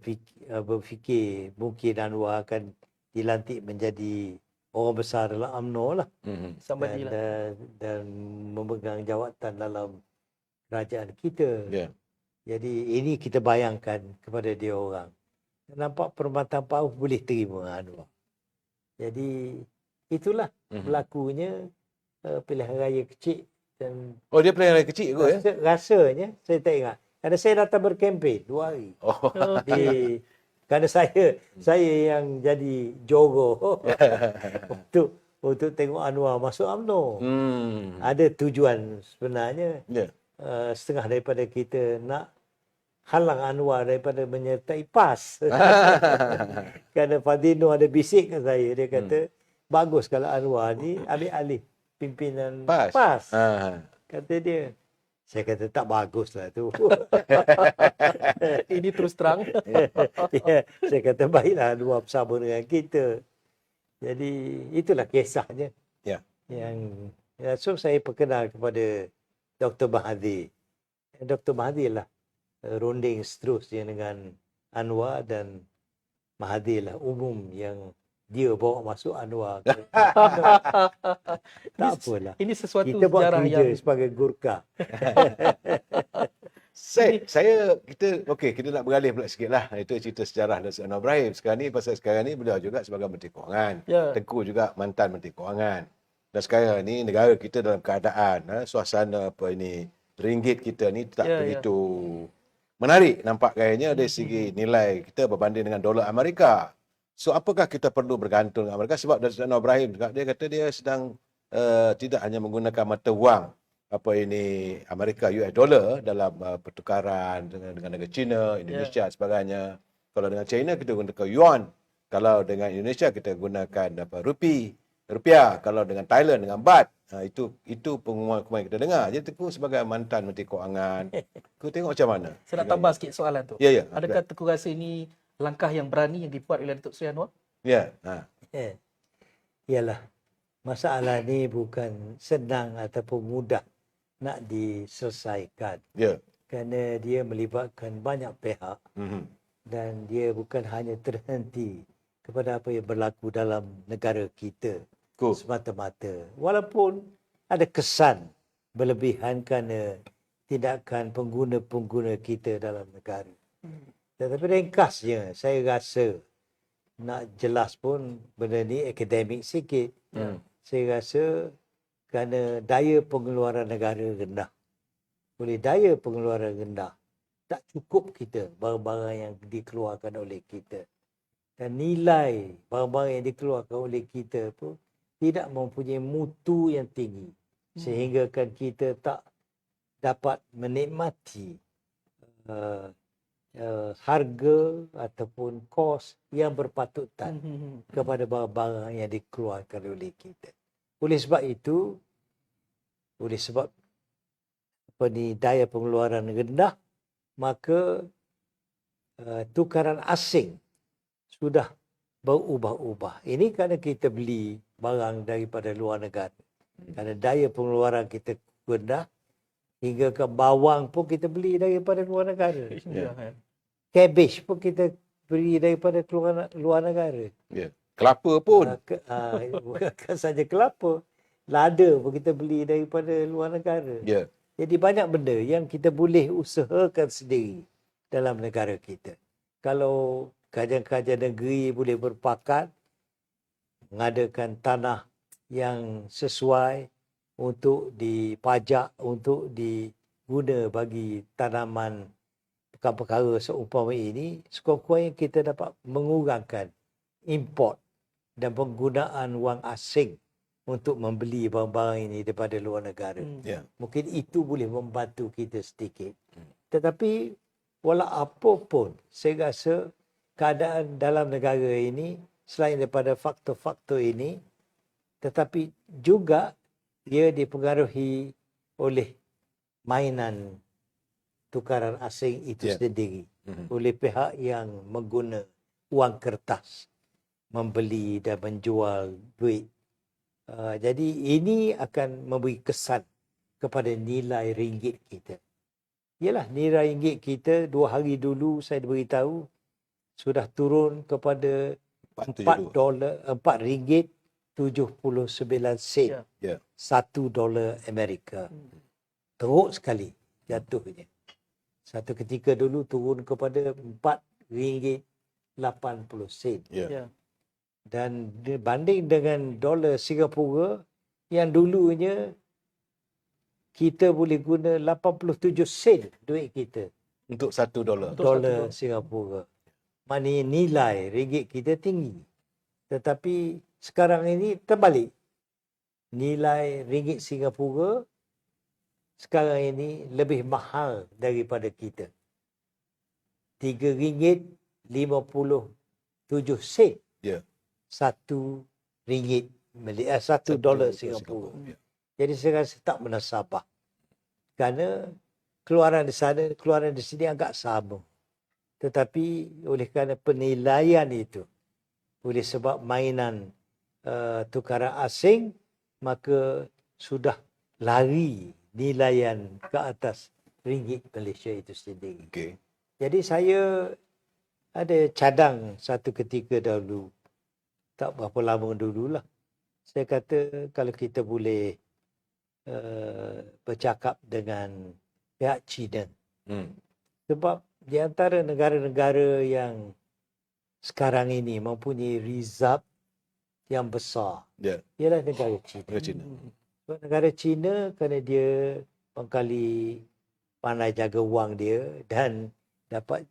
berfikir mungkin Anwar akan dilantik menjadi orang besar dalam UMNO lah. Dan memegang jawatan dalam kerajaan kita. Jadi ini kita bayangkan kepada dia orang. Nampak Permata Pau boleh terima Anwar. Jadi itulah berlakunya pilihan raya kecil. Dan dia pilihan raya kecil kot ya? Rasanya saya tak ingat. Kerana saya datang berkempen 2 hari. Kerana saya yang jadi joro untuk tengok Anwar masuk UMNO. Ada tujuan sebenarnya. Setengah daripada kita nak halang Anwar daripada menyertai PAS. Kerana Fadino ada bisik ke saya. Dia kata, bagus kalau Anwar ni ambil alih pimpinan PAS. Kata dia. Saya kata, tak bagus lah tu. Ini terus terang. Saya kata, baiklah Anwar bersama dengan kita. Jadi, itulah kisahnya. So, saya perkenal kepada Dr. Mahathir. Dr. Mahathir lah runding seterusnya dengan Anwar, dan Mahathir lah umum yang dia bawa masuk Anwar. Tak apalah. Ini sesuatu Kita buat sejarah kerja yang sebagai Gurkha. Kita nak beralih pula sikit lah. Itu cerita sejarah Datuk Seri Anwar Ibrahim. Sekarang ni beliau juga sebagai Menteri Kewangan. Tengku juga mantan Menteri Kewangan. Dan sekarang ni negara kita dalam keadaan suasana ringgit kita ni tak begitu menarik nampak gayanya dari segi nilai kita berbanding dengan dolar Amerika. So apakah kita perlu bergantung dengan Amerika? Sebab Datuk Seri Anwar Ibrahim juga dia kata dia sedang tidak hanya menggunakan mata wang Amerika US dollar dalam pertukaran dengan negara China, Indonesia dan sebagainya. Kalau dengan China kita gunakan yuan, kalau dengan Indonesia kita gunakan rupiah, kalau dengan Thailand dengan baht. Itu pengumuman yang kita dengar. Jadi Tengku sebagai mantan Menteri Kewangan, Tengku tengok macam mana? saya nak tambah sikit soalan tu. Ya. Adakah Tengku rasa ini langkah yang berani yang dibuat oleh Datuk Seri Anwar? Ya. Ialah masalah ni bukan senang ataupun mudah nak diselesaikan. Ya. Kerana dia melibatkan banyak pihak dan dia bukan hanya terhenti kepada apa yang berlaku dalam negara kita semata-mata. Walaupun ada kesan berlebihan kerana tindakan pengguna-pengguna kita dalam negara. Tetapi ringkasnya, saya rasa nak jelas pun benda ni akademik sikit. Saya rasa kerana daya pengeluaran negara rendah. Oleh daya pengeluaran rendah, tak cukup kita barang-barang yang dikeluarkan oleh kita. Dan nilai barang-barang yang dikeluarkan oleh kita pun tidak mempunyai mutu yang tinggi. Sehingga kan kita tak dapat menikmati harga ataupun kos yang berpatutan kepada barang-barang yang dikeluarkan oleh kita. Oleh sebab itu, daya pengeluaran rendah, maka tukaran asing sudah berubah-ubah. Ini kerana kita beli barang daripada luar negara. Kerana daya pengeluaran kita rendah, hingga ke bawang pun kita beli daripada luar negara. Cabbage pun kita beli daripada luar negara. Kelapa pun. Bukan saja kelapa. Lada pun kita beli daripada luar negara. Jadi banyak benda yang kita boleh usahakan sendiri dalam negara kita. Kalau kerajaan-kerajaan negeri boleh berpakat mengadakan tanah yang sesuai untuk dipajak, untuk diguna bagi tanaman perkara-perkara seumpama ini, sekurang-kurangnya kita dapat mengurangkan import dan penggunaan wang asing untuk membeli barang-barang ini daripada luar negara. Mungkin itu boleh membantu kita sedikit. Tetapi walau apa pun, saya rasa keadaan dalam negara ini, selain daripada faktor-faktor ini, tetapi juga dia dipengaruhi oleh mainan tukaran asing itu sendiri. Oleh pihak yang mengguna wang kertas membeli dan menjual duit. Jadi ini akan memberi kesan kepada nilai ringgit kita. Yalah, nilai ringgit kita 2 hari dulu saya beritahu sudah turun kepada RM4.79. $1 Amerika. Teruk sekali jatuhnya. Satu ketika dulu turun kepada RM4.80. Dan dibanding dengan dolar Singapura yang dulunya kita boleh guna 87 sen duit kita untuk $1. Dolar Singapura. Maknanya nilai ringgit kita tinggi. Tetapi sekarang ini terbalik. Nilai ringgit Singapura sekarang ini lebih mahal daripada kita. RM3.57. $1 Singapura. Jadi saya rasa tak menasabah. Kerana keluaran di sana, keluaran di sini agak sama. Tetapi oleh kerana penilaian itu, oleh sebab mainan tukaran asing, maka sudah lari nilaian ke atas ringgit Malaysia itu sendiri. Jadi saya ada cadang satu ketika dahulu. tak berapa lama dululah. Saya kata kalau kita boleh bercakap dengan pihak China. Sebab di antara negara-negara yang sekarang ini mempunyai reserve yang besar, ialah negara China. Sebab negara China kerana dia mengkali pandai jaga wang dia dan dapat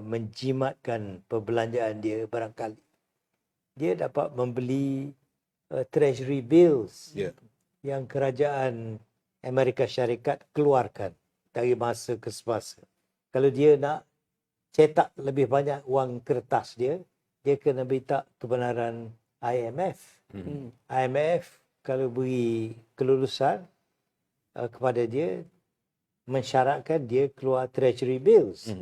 menjimatkan perbelanjaan dia barangkali. Dia dapat membeli treasury bills yang kerajaan Amerika Syarikat keluarkan dari masa ke semasa. Kalau dia nak cetak lebih banyak wang kertas dia kena minta kebenaran IMF. IMF kalau beri kelulusan kepada dia, mensyaratkan dia keluar treasury bills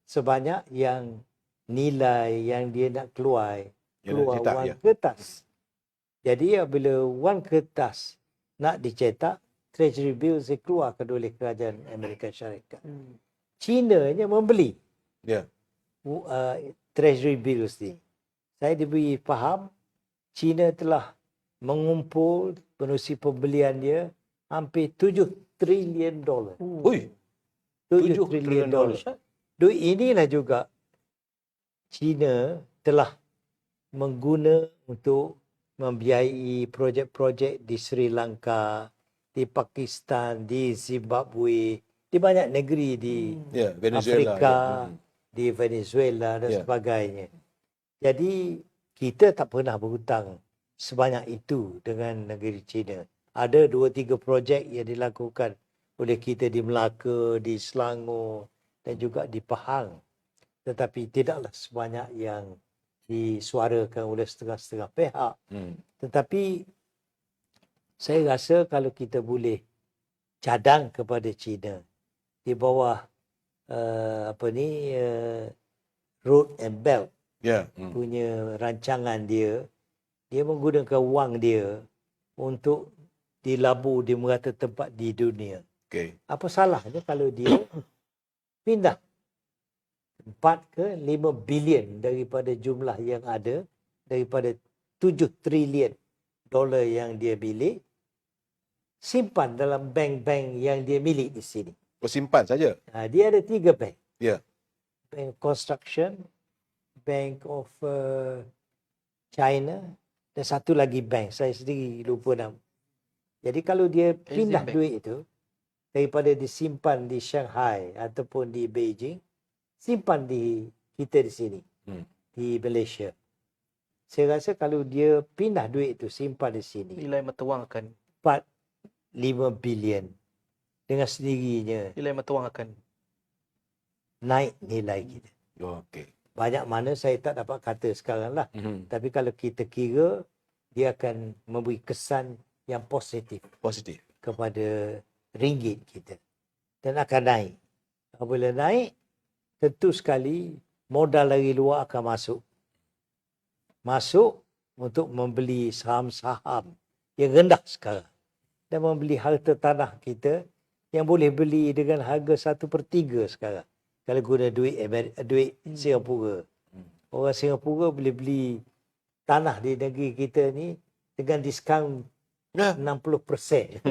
sebanyak yang nilai yang dia nak keluar wang kertas. Jadi apabila wang kertas nak dicetak, treasury bills dikeluarkan oleh kerajaan Amerika Syarikat. China nya membeli treasury bills ni. Saya diberi faham China telah mengumpul menerusi pembelian dia hampir $7 trilion. Ui, $7 trilion. Duit inilah juga China telah mengguna untuk membiayai projek-projek di Sri Lanka, di Pakistan, di Zimbabwe, di banyak negeri di Afrika, di Venezuela dan sebagainya. Jadi kita tak pernah berhutang sebanyak itu dengan negeri China. Ada 2-3 projek yang dilakukan oleh kita di Melaka, di Selangor dan juga di Pahang. Tetapi tidaklah sebanyak yang disuarakan oleh setengah-setengah pihak. Tetapi saya rasa kalau kita boleh cadang kepada China di bawah Road and Belt punya rancangan dia menggunakan wang dia untuk dilabur di merata tempat di dunia. Apa salahnya kalau dia pindah 4 ke 5 bilion daripada jumlah yang ada, daripada 7 trilion dolar yang dia milik, simpan dalam bank-bank yang dia milik di sini. Simpan saja? Dia ada 3 bank. Bank Construction, Bank of China dan satu lagi bank. Saya sendiri lupa nama. Jadi kalau dia pindah duit itu, daripada disimpan di Shanghai ataupun di Beijing, simpan di kita di sini, di Malaysia. Saya rasa kalau dia pindah duit itu, simpan di sini, nilai mata wang akan 4-5 bilion. Dengan sendirinya nilai mata wang akan naik nilai kita. Banyak mana saya tak dapat kata sekarang lah. Tapi kalau kita kira, dia akan memberi kesan yang positif kepada ringgit kita. Dan akan naik. Apabila naik, tentu sekali modal dari luar akan masuk. Masuk untuk membeli saham-saham yang rendah sekarang. Dan membeli harta tanah kita yang boleh beli dengan harga 1/3 sekarang. Kalau guna duit Singapura. Orang Singapura boleh beli tanah di negeri kita ni dengan diskaun 60%.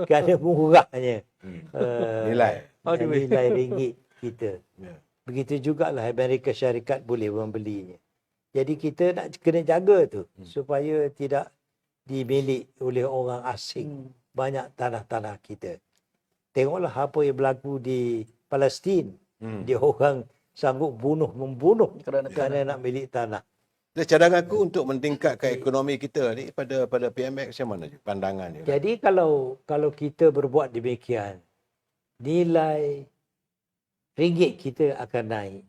Kerana murahnya nilai ringgit kita. Begitu jugalah Amerika Syarikat boleh membelinya. Jadi kita nak kena jaga tu supaya tidak dimilik oleh orang asing banyak tanah-tanah kita. Tengoklah apa yang berlaku di Palestin. Dia orang sanggup membunuh kerana nak milik tanah. Cadangan aku untuk meningkatkan ekonomi kita ni pada PMX macam mana pandangan dia? Jadi kalau kita berbuat demikian, nilai ringgit kita akan naik.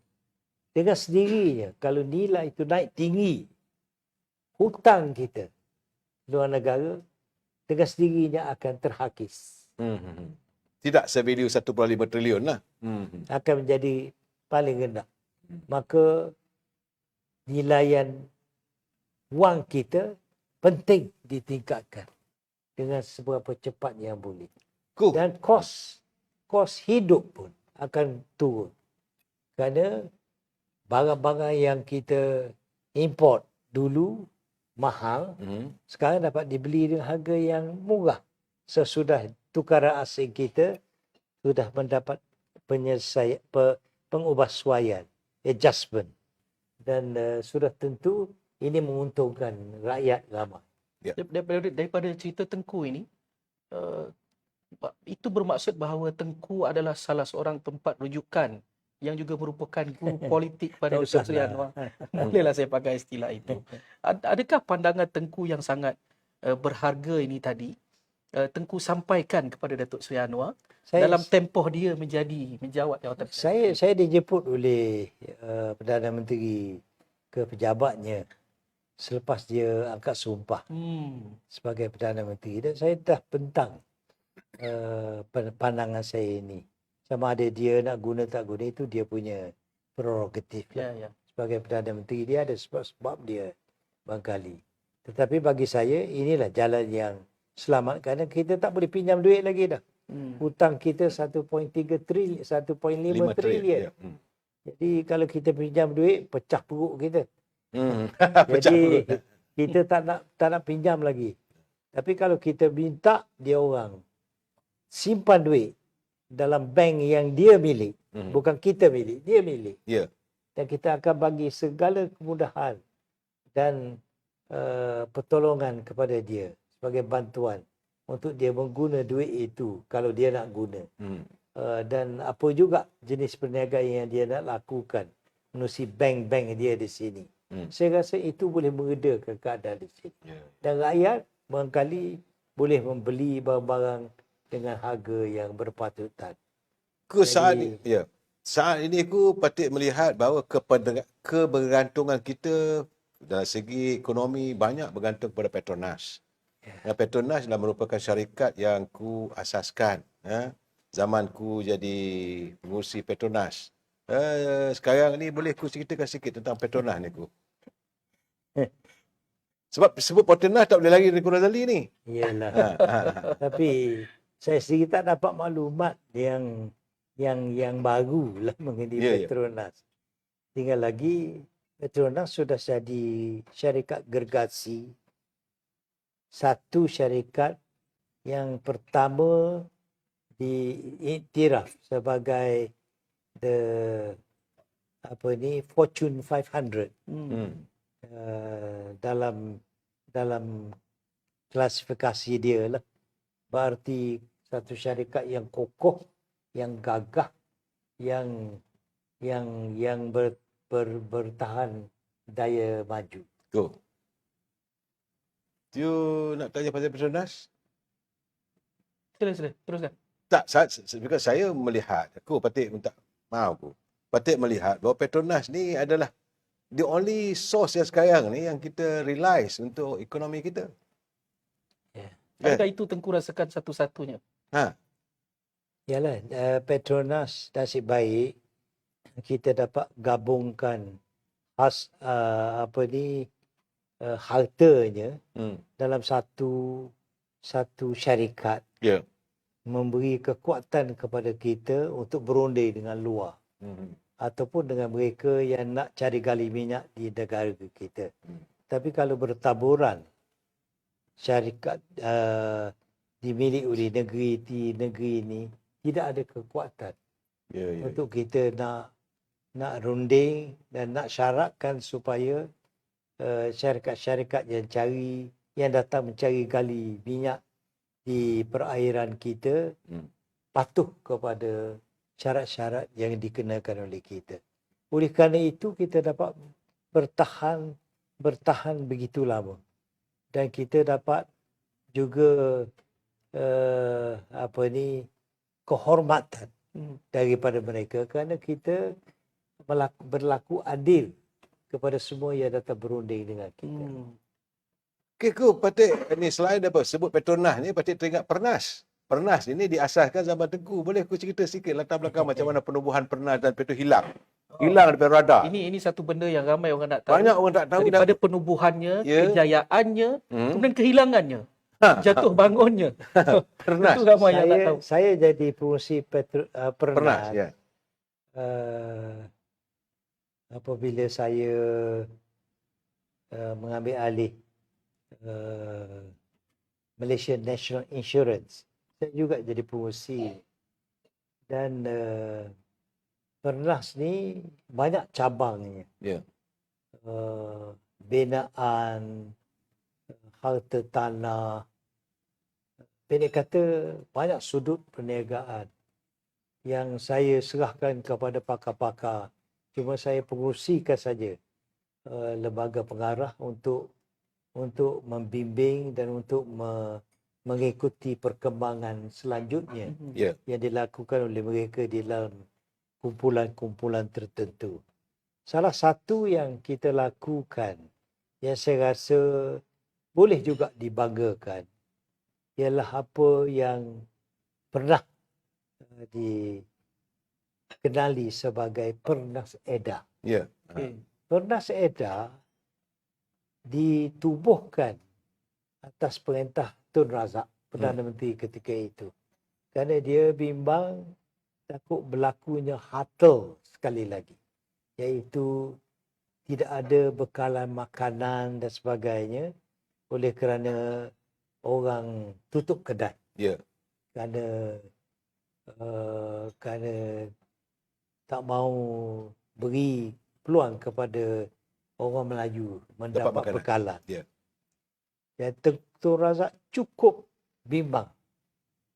Dengan sendirinya kalau nilai itu naik tinggi, hutang kita luar negara dengan sendirinya akan terhakis. Tidak se-value 1.5 trilion lah. Akan menjadi paling rendah. Maka nilaian wang kita penting ditingkatkan dengan seberapa cepat yang boleh. Dan kos hidup pun akan turun. Kerana barang-barang yang kita import dulu mahal, sekarang dapat dibeli dengan harga yang murah. Sesudah tukaran asing kita sudah mendapat pengubahsuaian, adjustment. Dan sudah tentu ini menguntungkan rakyat ramai. Daripada cerita Tengku ini, itu bermaksud bahawa Tengku adalah salah seorang tempat rujukan yang juga merupakan guru politik pada Datuk Seri Anwar. Bolehlah saya pakai istilah itu. Adakah pandangan Tengku yang sangat berharga ini tadi Tengku sampaikan kepada Datuk Seri Anwar dalam tempoh dia menjawat jawatan? Saya dijemput oleh Perdana Menteri ke pejabatnya selepas dia angkat sumpah sebagai Perdana Menteri, dan saya dah bentang pandangan saya ini. Sama ada dia nak guna tak guna, itu dia punya prerogatif. Sebagai Perdana Menteri, dia ada sebab dia barangkali. Tetapi bagi saya, inilah jalan yang selamat, kerana kita tak boleh pinjam duit lagi dah. Hutang kita 1.5 trilion. Jadi kalau kita pinjam duit, pecah perut kita. Jadi kita tak nak pinjam lagi. Tapi kalau kita minta dia orang simpan duit dalam bank yang dia milik, bukan kita milik, dia milik. Dan kita akan bagi segala kemudahan dan pertolongan kepada dia sebagai bantuan untuk dia mengguna duit itu kalau dia nak guna. Dan apa juga jenis perniagaan yang dia nak lakukan menerusi bank-bank dia di sini. Saya rasa itu boleh meredakan keadaan di sini. Dan rakyat barangkali boleh membeli barang-barang dengan harga yang berpatutan. Saat ini aku patut melihat bahawa kebergantungan kita dari segi ekonomi banyak bergantung kepada Petronas. Petronas adalah merupakan syarikat yang ku asaskan zaman ku jadi pengurusi Petronas. Sekarang ni boleh ku ceritakan sikit tentang Petronas ni ku. Sebab sebut Petronas tak boleh lari dari Razali ni. Iyalah. Tapi saya sendiri tak dapat maklumat yang baru lah mengenai Petronas. Tinggal lagi Petronas sudah jadi syarikat gergasi, satu syarikat yang pertama diiktiraf sebagai Fortune 500 dalam klasifikasi dia lah. Berarti satu syarikat yang kokoh, yang gagah, yang bertahan daya maju. You nak tanya pasal Petronas? Sila, teruskan. Tak, saya melihat, aku patut minta maaf aku. Patut melihat bahawa Petronas ni adalah the only source yang sekarang ni yang kita realize untuk ekonomi kita. Adakah itu Tengku rasakan satu-satunya? Yalah, Petronas nasib baik kita dapat gabungkan hartanya dalam satu syarikat. Memberi kekuatan kepada kita untuk berunding dengan luar. Ataupun dengan mereka yang nak cari gali minyak di negara kita. Tapi kalau bertaburan syarikat dimiliki oleh negeri ini, tidak ada kekuatan untuk kita nak runding dan nak syaratkan supaya syarikat-syarikat yang datang mencari gali minyak di perairan kita patuh kepada syarat-syarat yang dikenakan oleh kita. Oleh kerana itu kita dapat bertahan begitu lama. Dan kita dapat juga kehormatan daripada mereka kerana kita berlaku adil kepada semua yang datang berunding dengan kita. Okay, patut ni selain dapat sebut Petronas ni, patut teringat Pernas. Pernas ini diasaskan zaman Tengku. Boleh aku cerita sikit latar belakang macam mana penubuhan Pernas dan Petro hilang daripada radar. Ini satu benda yang ramai orang tak tahu. Banyak orang tak tahu. Daripada penubuhannya, kejayaannya, kemudian kehilangannya, jatuh bangunnya. Pernas. Itu ramai yang tak tahu. Saya jadi pengurusi Pernas. Apabila saya mengambil alih Malaysia National Insurance. Saya juga jadi pengurusi. Dan Pernas ni banyak cabangnya. Ya. Binaan, harta tanah. Pendek kata, banyak sudut perniagaan yang saya serahkan kepada pakar-pakar. Cuma saya pengurusikan saja lembaga pengarah untuk membimbing dan untuk mengikuti perkembangan selanjutnya yang dilakukan oleh mereka di dalam kumpulan-kumpulan tertentu. Salah satu yang kita lakukan yang saya rasa boleh juga dibanggakan ialah apa yang pernah dikenali sebagai Pernas Edah. Ya. Pernas Edah ditubuhkan atas perintah Tun Razak, Perdana Menteri ketika itu. Kerana dia bimbang takut berlakunya hatel sekali lagi. Iaitu tidak ada bekalan makanan dan sebagainya oleh kerana orang tutup kedai. Ya. Kerana tak mau beri peluang kepada orang Melayu mendapat bekalan. Ya. Dan Tun Razak cukup bimbang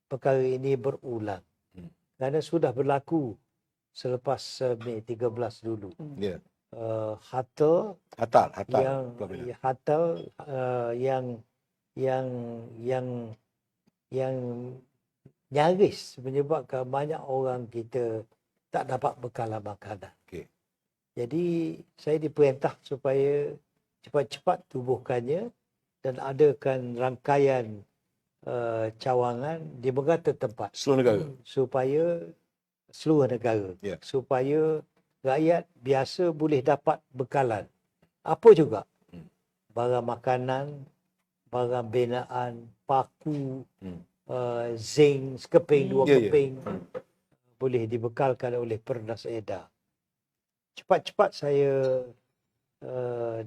perkara ini berulang. Kerana sudah berlaku selepas Mei 13 dulu. Ya. Hatal yang nyaris menyebabkan banyak orang kita tak dapat bekalan makanan. Okay. Jadi saya diperintah supaya cepat-cepat tubuhkannya dan adakan rangkaian cawangan di beberapa tempat. Seluruh negara. Seluruh negara. Yeah. Supaya rakyat biasa boleh dapat bekalan. Apa juga? Barang makanan, barang binaan, paku, zinc, sekeping, dua keping. Boleh dibekalkan oleh Pernas Edah. Cepat-cepat saya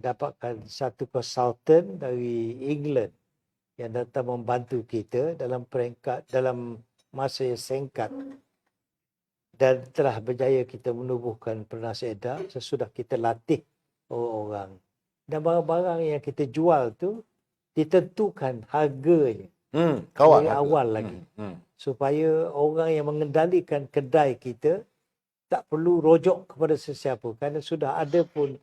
dapatkan satu konsultan dari England yang datang membantu kita dalam masa yang singkat, dan telah berjaya kita menubuhkan Pernas Edah sesudah kita latih orang-orang. Dan barang-barang yang kita jual tu ditentukan harganya dari awal lagi. Supaya orang yang mengendalikan kedai kita tak perlu rojok kepada sesiapa kerana sudah ada pun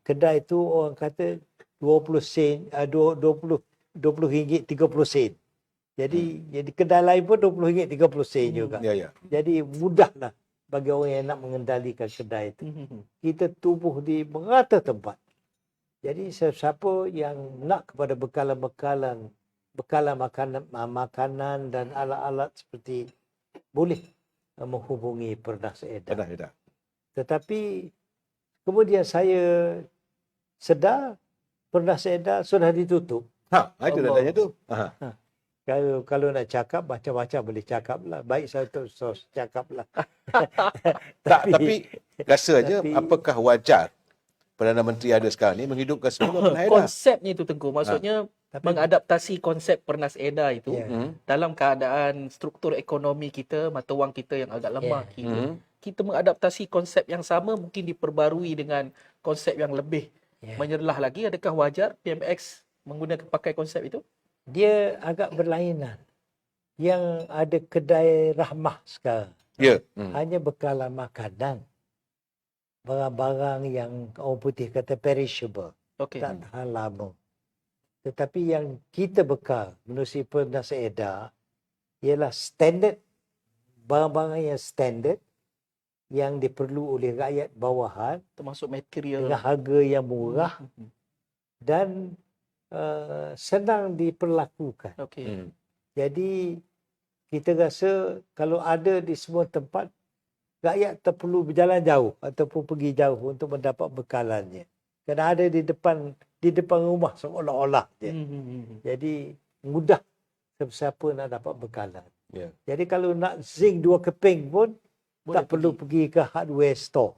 kedai tu orang kata 20 sen, 20 ringgit 30 sen. Jadi kedai lain pun 20 ringgit 30 sen juga. Jadi mudahlah bagi orang yang nak mengendalikan kedai itu. Kita tubuh di merata tempat. Jadi siapa yang nak kepada bekalan makanan dan alat-alat seperti, boleh menghubungi Pernas Edah. Tetapi kemudian saya sedar Pernas Edah sudah ditutup. Itu dah tanya tu. Kalau nak cakap, macam-macam boleh cakap lah. Baik saya tu cakap lah. Tapi rasa aja, apakah wajar Perdana Menteri ada sekarang ni menghidupkan semula Pernas Edah? Konsepnya itu Tengku. Maksudnya mengadaptasi konsep Pernas Edah itu dalam keadaan struktur ekonomi kita, mata wang kita yang agak lemah. Kita mengadaptasi konsep yang sama mungkin diperbarui dengan konsep yang lebih menyerlah lagi. Adakah wajar PMX menggunakan pakai konsep itu? Dia agak berlainan. Yang ada kedai rahmah sekarang. Hanya bekalan makanan. Barang-barang yang orang putih kata perishable. Tak tahan lama. Tetapi yang kita bekal menerusi Pernas Edah ialah standard, barang-barang yang standard yang diperlu oleh rakyat bawahan, termasuk material dengan harga yang murah dan senang diperlakukan. Jadi kita rasa kalau ada di semua tempat, rakyat tak perlu berjalan jauh ataupun pergi jauh untuk mendapat bekalannya. Kerana ada di depan rumah seolah-olah je. Jadi mudah siapa nak dapat bekalan. Jadi kalau nak zinc 2 keping pun tak perlu pergi ke hardware store.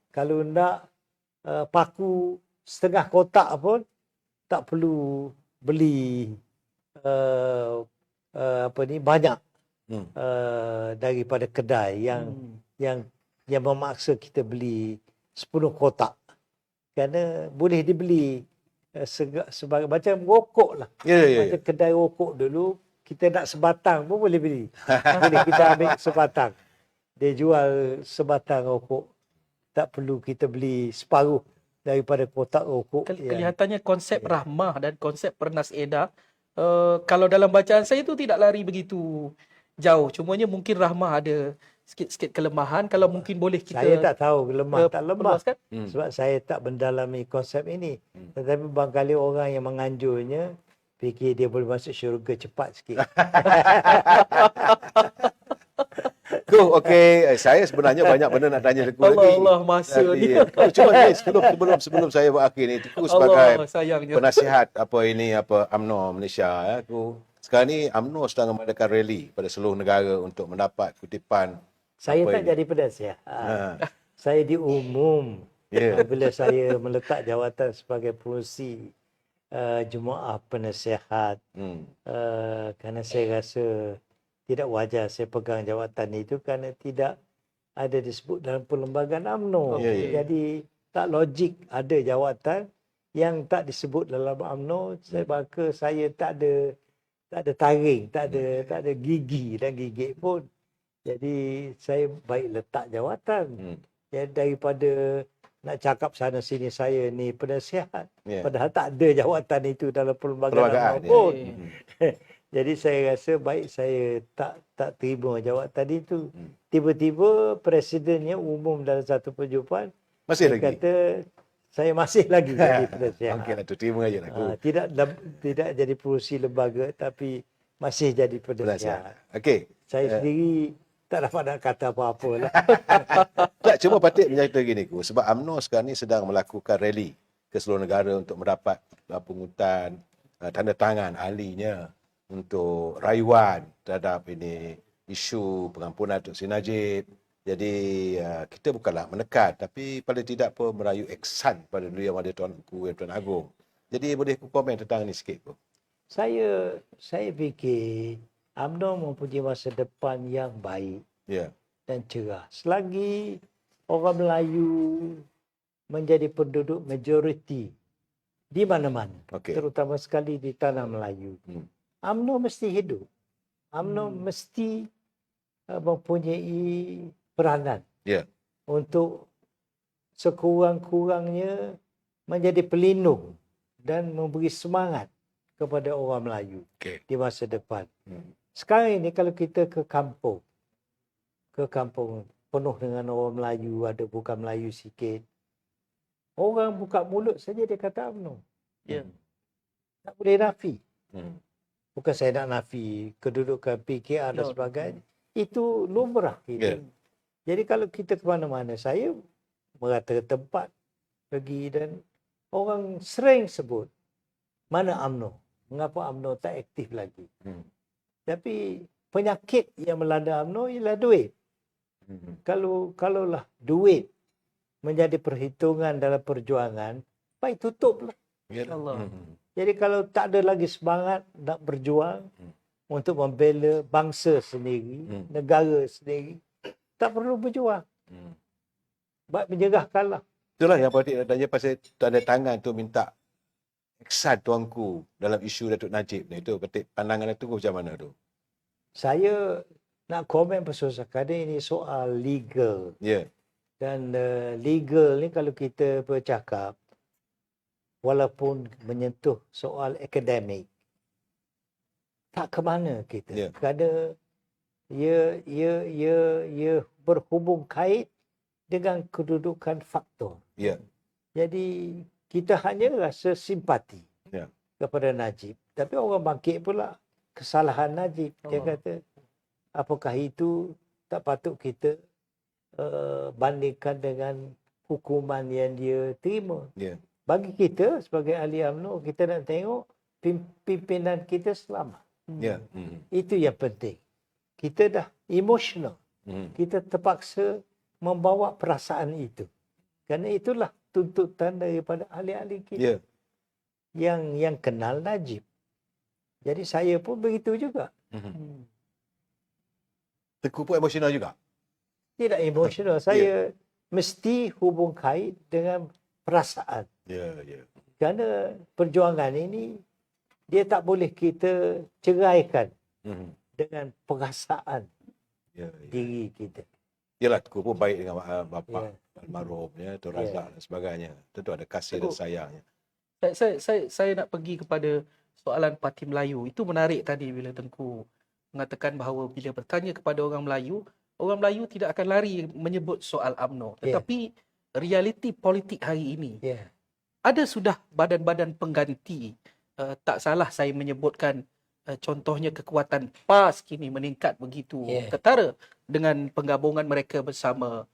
Kalau nak paku setengah kotak pun tak perlu beli banyak daripada kedai yang memaksa kita beli 10 kotak, kerana boleh dibeli sebagai macam rokok lah. Macam kedai rokok dulu, kita nak sebatang pun boleh beli. Boleh kita ambil sebatang. Dia jual sebatang rokok. Tak perlu kita beli separuh daripada kotak rokok. Kelihatannya konsep rahmah dan konsep pernas edah, kalau dalam bacaan saya tu tidak lari begitu jauh. Cumanya mungkin rahmah ada sikit-sikit kelemahan. Kalau mungkin boleh kita... Saya tak tahu lemah tak lemah. Sebab saya tak mendalami konsep ini. Tetapi barangkali orang yang menganjurnya fikir dia boleh masuk syurga cepat sikit. Okey, saya sebenarnya banyak benda nak tanya Teguh lagi. Allah masa ni. Cuma ni sebelum saya berakhir ni, Teguh sebagai penasihat UMNO Malaysia, aku sekarang ni UMNO sedang mengadakan rally pada seluruh negara untuk mendapat kutipan. Saya tak jadi penasihat. Saya diumum bila saya meletak jawatan sebagai pengerusi Jemaah Penasihat. Kerana saya rasa tidak wajar saya pegang jawatan itu kerana tidak ada disebut dalam perlembagaan UMNO. Jadi tak logik ada jawatan yang tak disebut dalam UMNO. Maka saya tak ada taring, tak ada gigi dan gigit pun. Jadi saya baik letak jawatan. Jadi daripada nak cakap sana sini saya ni penasihat, padahal tak ada jawatan itu dalam perlembagaan UMNO pun. Jadi saya rasa baik saya tak terima jawatan itu. Tiba-tiba presidennya umum dalam satu perjumpaan masih lagi kata saya masih lagi jadi penasihat. Okeylah, tu terima aja aku. Tidak jadi pengerusi lembaga tapi masih jadi penasihat. Okey. Saya sendiri tak dapat nak kata apa-apa lah. Tak, cuma patut menyata gini, sebab UMNO sekarang ni sedang melakukan rally ke seluruh negara untuk mendapat pungutan tanda tangan ahlinya untuk rayuan terhadap ini isu pengampunan Tun Sri Najib. Jadi kita bukanlah menekan, tapi paling tidak pun merayu ihsan pada Yang Mahdi Tuanku Yang Tuan Agong. Jadi boleh komen tentang ini sikit pun. Saya fikir UMNO mempunyai masa depan yang baik dan cerah. Selagi orang Melayu menjadi penduduk majoriti di mana-mana, terutama sekali di tanah Melayu, UMNO mesti hidup. UMNO mesti mempunyai peranan untuk sekurang-kurangnya menjadi pelindung dan memberi semangat kepada orang Melayu di masa depan. Sekarang ini kalau kita ke kampung penuh dengan orang Melayu, ada bukan Melayu sikit, orang buka mulut saja dia kata UMNO. Tak boleh nafi. Bukan saya nak nafi kedudukan PKR dan sebagainya. Itu lumrah kita. Jadi kalau kita ke mana-mana, saya merata tempat pergi dan orang sering sebut, mana UMNO? Mengapa UMNO tak aktif lagi? Tapi penyakit yang melanda UMNO ialah duit. Kalaulah duit menjadi perhitungan dalam perjuangan, baik tutuplah. Jadi kalau tak ada lagi semangat nak berjuang untuk membela bangsa sendiri, negara sendiri, tak perlu berjuang. Baik menyerahkanlah. Itulah yang patut nak tanya pasal tanda tangan tu minta ihsan tuanku dalam isu Datuk Najib ni. Itu pandangan itu macam mana tu? Saya nak komen pasal sekadar ini soal legal. Dan legal ni kalau kita bercakap, walaupun menyentuh soal akademik, tak ke mana kita. Kerana ia berhubung kait dengan kedudukan faktor. Jadi kita hanya rasa simpati kepada Najib. Tapi orang bangkit pula kesalahan Najib. Dia kata, apakah itu tak patut kita bandingkan dengan hukuman yang dia terima. Bagi kita sebagai ahli UMNO, kita nak tengok pimpinan kita selamat. Itu yang penting. Kita dah emosional. Kita terpaksa membawa perasaan itu Kerana itulah tuntutan daripada ahli-ahli kita yang kenal Najib. Jadi saya pun begitu juga. Tengku pun emosional juga? Tidak emosional. Saya mesti hubung kait dengan perasaan. Kerana perjuangan ini, dia tak boleh kita ceraikan dengan perasaan diri kita. Yalah, Tengku pun baik dengan bapa almarhum, Tun Razak dan sebagainya. Tentu ada kasih dan sayangnya. Saya nak pergi kepada soalan Parti Melayu. Itu menarik tadi bila Tengku mengatakan bahawa bila bertanya kepada orang Melayu tidak akan lari menyebut soal UMNO. Tetapi realiti politik hari ini, ada sudah badan-badan pengganti. Tak salah saya menyebutkan contohnya kekuatan PAS kini meningkat begitu ketara dengan penggabungan mereka bersama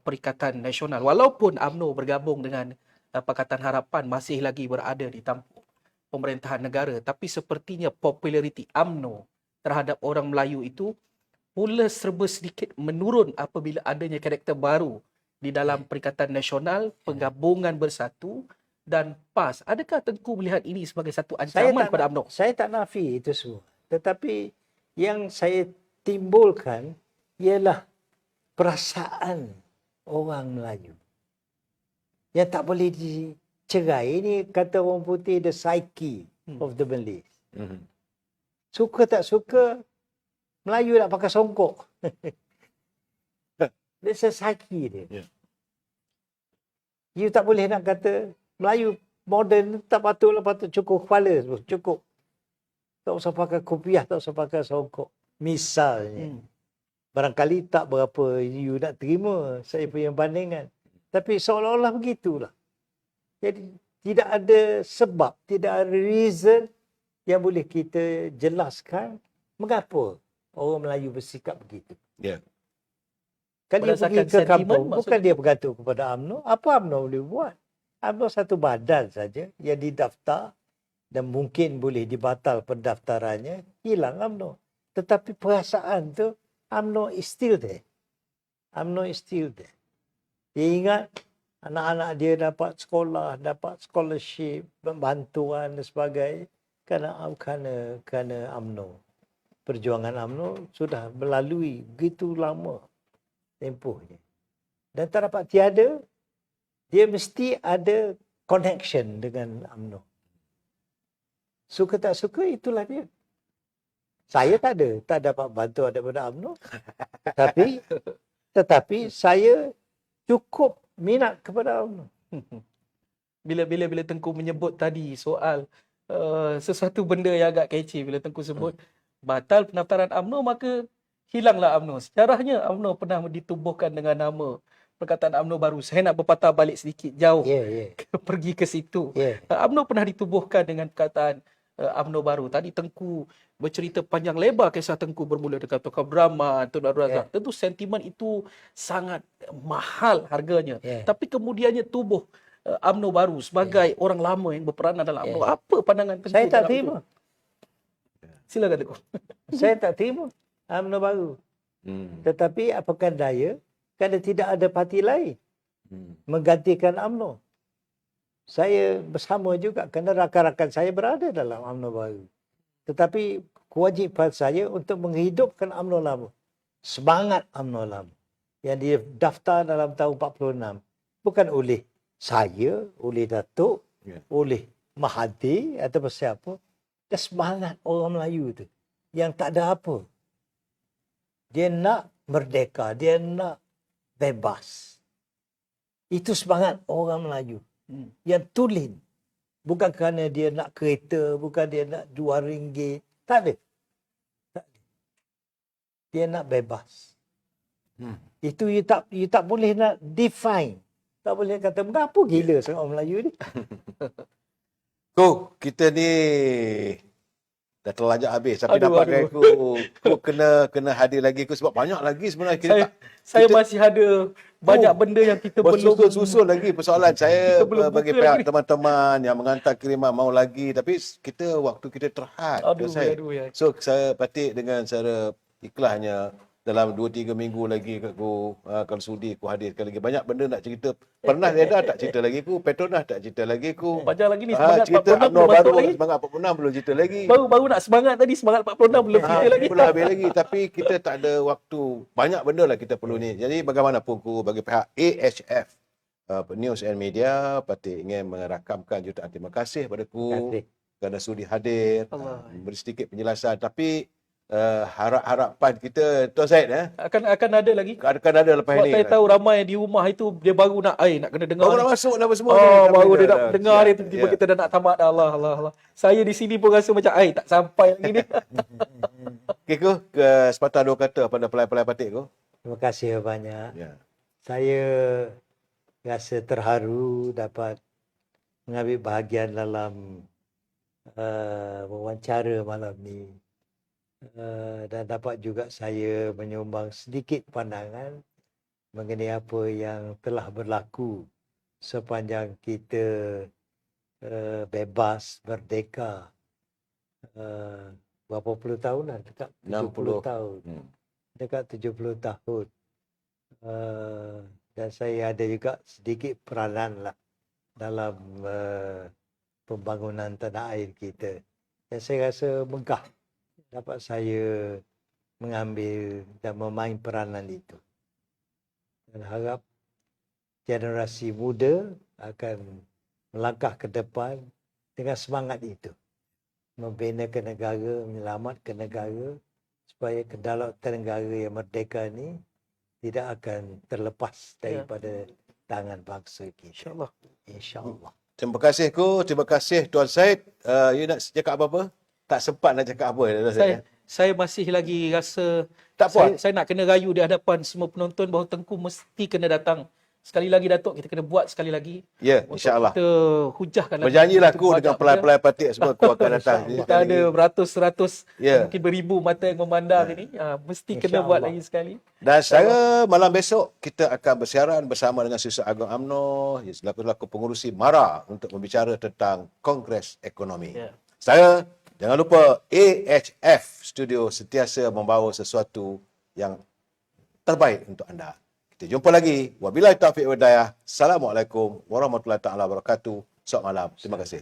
Perikatan Nasional. Walaupun UMNO bergabung dengan Pakatan Harapan masih lagi berada di tampuk pemerintahan negara, tapi sepertinya populariti UMNO terhadap orang Melayu itu mula serba sedikit menurun apabila adanya karakter baru di dalam Perikatan Nasional, penggabungan bersatu dan PAS. Adakah Tengku melihat ini sebagai satu ancaman pada UMNO? Saya tak nafi itu semua. Tetapi yang saya timbulkan ialah perasaan orang Melayu yang tak boleh dicerai. Ini kata orang putih, the psyche of the Malays. Suka tak suka, Melayu nak pakai songkok. That's a psyche dia. You tak boleh nak kata Melayu moden tak patutlah, patut cukup kepala, cukup. Tak usah pakai kopiah, tak usah pakai songkok. Misalnya. Barangkali tak berapa you nak terima saya punya bandingan. Tapi seolah-olah begitulah. Jadi tidak ada sebab, tidak ada reason yang boleh kita jelaskan mengapa orang Melayu bersikap begitu. Kalau dia pergi ke kampung, bukan dia bergantung kepada UMNO. Apa UMNO boleh buat? UMNO satu badan saja yang didaftar dan mungkin boleh dibatal pendaftarannya, hilang UMNO. Tetapi perasaan tu, UMNO is still there. UMNO is still there. Dia ingat anak-anak dia dapat sekolah, dapat scholarship, bantuan dan sebagainya kerana UMNO. Perjuangan UMNO sudah melalui begitu lama tempohnya. Dan tak dapat tiada, dia mesti ada connection dengan UMNO. Suka tak suka, itulah dia. Saya tak dapat bantuan daripada UMNO. Tetapi saya cukup minat kepada UMNO. Bila Tengku menyebut tadi soal sesuatu benda yang agak kece, bila Tengku sebut batal pendaftaran UMNO, maka hilanglah UMNO. Sejarahnya UMNO pernah ditubuhkan dengan nama Perkataan UMNO Baru. Saya nak berpatah balik sedikit jauh pergi ke situ. UMNO pernah ditubuhkan dengan perkataan UMNO Baru. Tadi Tengku bercerita panjang lebar kisah Tengku bermula dengan Tun Abdul Rahman, Tun Abdul Razak. Tentu sentimen itu sangat mahal harganya. Tapi kemudiannya tubuh UMNO Baru sebagai orang lama yang berperanan dalam UMNO. Apa pandangan Tengku? Saya tak terima. Silakan Tengku. Saya tak terima UMNO Baru. Tetapi apakah daya kerana tidak ada parti lain menggantikan UMNO. Saya bersama juga kerana rakan-rakan saya berada dalam UMNO Baru. Tetapi kewajipan saya untuk menghidupkan UMNO lama. Semangat UMNO lama. Yang didaftar dalam tahun 46. Bukan oleh saya, oleh Datuk, oleh Mahathir atau siapa. Dan semangat orang Melayu tu. Yang tak ada apa. Dia nak merdeka. Dia nak bebas. Itu semangat orang Melayu. Yang tulen. Bukan kerana dia nak kereta, bukan dia nak RM2. Tak ada. Dia nak bebas. Itu you tak boleh nak define. Tak boleh kata, mengapa gila sangat orang Melayu ni? Kita ni dah terlanjak habis. Tapi nampaknya aku kena hadir lagi. Sebab banyak lagi sebenarnya. Saya masih ada banyak benda yang kita belum susun lagi persoalan. Saya bagi pihak teman-teman yang menghantar kiriman mau lagi, tapi waktu kita terhad. So saya batik dengan secara ikhlasnya dalam 2-3 minggu lagi aku kalau sudi aku hadirkan lagi. Banyak benda nak cerita. Pernah Zeda tak cerita lagi aku, Petronas tak cerita lagi aku. Panjang lagi ni, semangat cerita 46 UMNO belum baru, masuk lagi. semangat 46 belum cerita lagi. Baru nak semangat tadi, semangat 46 belum cerita lagi. Belum habis lagi, tapi kita tak ada waktu. Banyak benda lah kita perlu ni. Jadi bagaimanapun aku bagi pihak AHF News and Media patut ingin merakamkan jutaan terima kasih pada aku kerana sudi hadir, memberi sedikit penjelasan. Tapi harapan kita Tuan Syed akan ada lagi. akan ada lepas Sebab ini. saya tahu ramai di rumah itu dia baru nak nak kena dengar. Baru ni. nak masuk dah semua. Baru dia nak dengar ni, tiba-tiba kita dah nak tamat dah. Allah. Saya di sini pun rasa macam tak sampai lagi ni. Okey ko, ke sepatah dua kata pada pelai-pelai batik ko. Terima kasih banyak. Ya. Saya rasa terharu dapat mengambil bahagian dalam wawancara malam ni. Dan dapat juga saya menyumbang sedikit pandangan mengenai apa yang telah berlaku sepanjang kita bebas, merdeka. Berapa puluh tahun lah? Dekat 70 tahun. Dekat 70 tahun. Dan saya ada juga sedikit peranan lah dalam pembangunan tanah air kita. Dan saya rasa megah dapat saya mengambil dan memain peranan itu. Dan harap generasi muda akan melangkah ke depan dengan semangat itu. Membina ke negara, menyelamatkan negara supaya kedaulatan negara yang merdeka ni tidak akan terlepas daripada tangan bangsa kita. InsyaAllah. InsyaAllah. Terima kasih ko, terima kasih Tuan Syed. You nak cakap apa-apa? Tak sempat nak cakap apa. Saya masih lagi rasa tak puas. Saya nak kena rayu di hadapan semua penonton bahawa Tengku mesti kena datang. Sekali lagi Datuk, kita kena buat sekali lagi. Ya, insya-Allah. Kita hujahkan lagi. Berjanjilah aku dengan pelai-pelai batik semua aku akan datang. Kita ada beratus-ratus, mungkin beribu mata yang memandang ini. Mesti kena buat lagi sekali. Dan saya malam besok kita akan bersiaran bersama dengan Siswa Agung UMNO, selaku pengurusi MARA untuk membicara tentang Kongres Ekonomi. Saya jangan lupa AHF Studio sentiasa membawa sesuatu yang terbaik untuk anda. Kita jumpa lagi. Wabillahi taufiq wal hidayah. Assalamualaikum warahmatullahi taala wabarakatuh. Selamat malam. Terima kasih.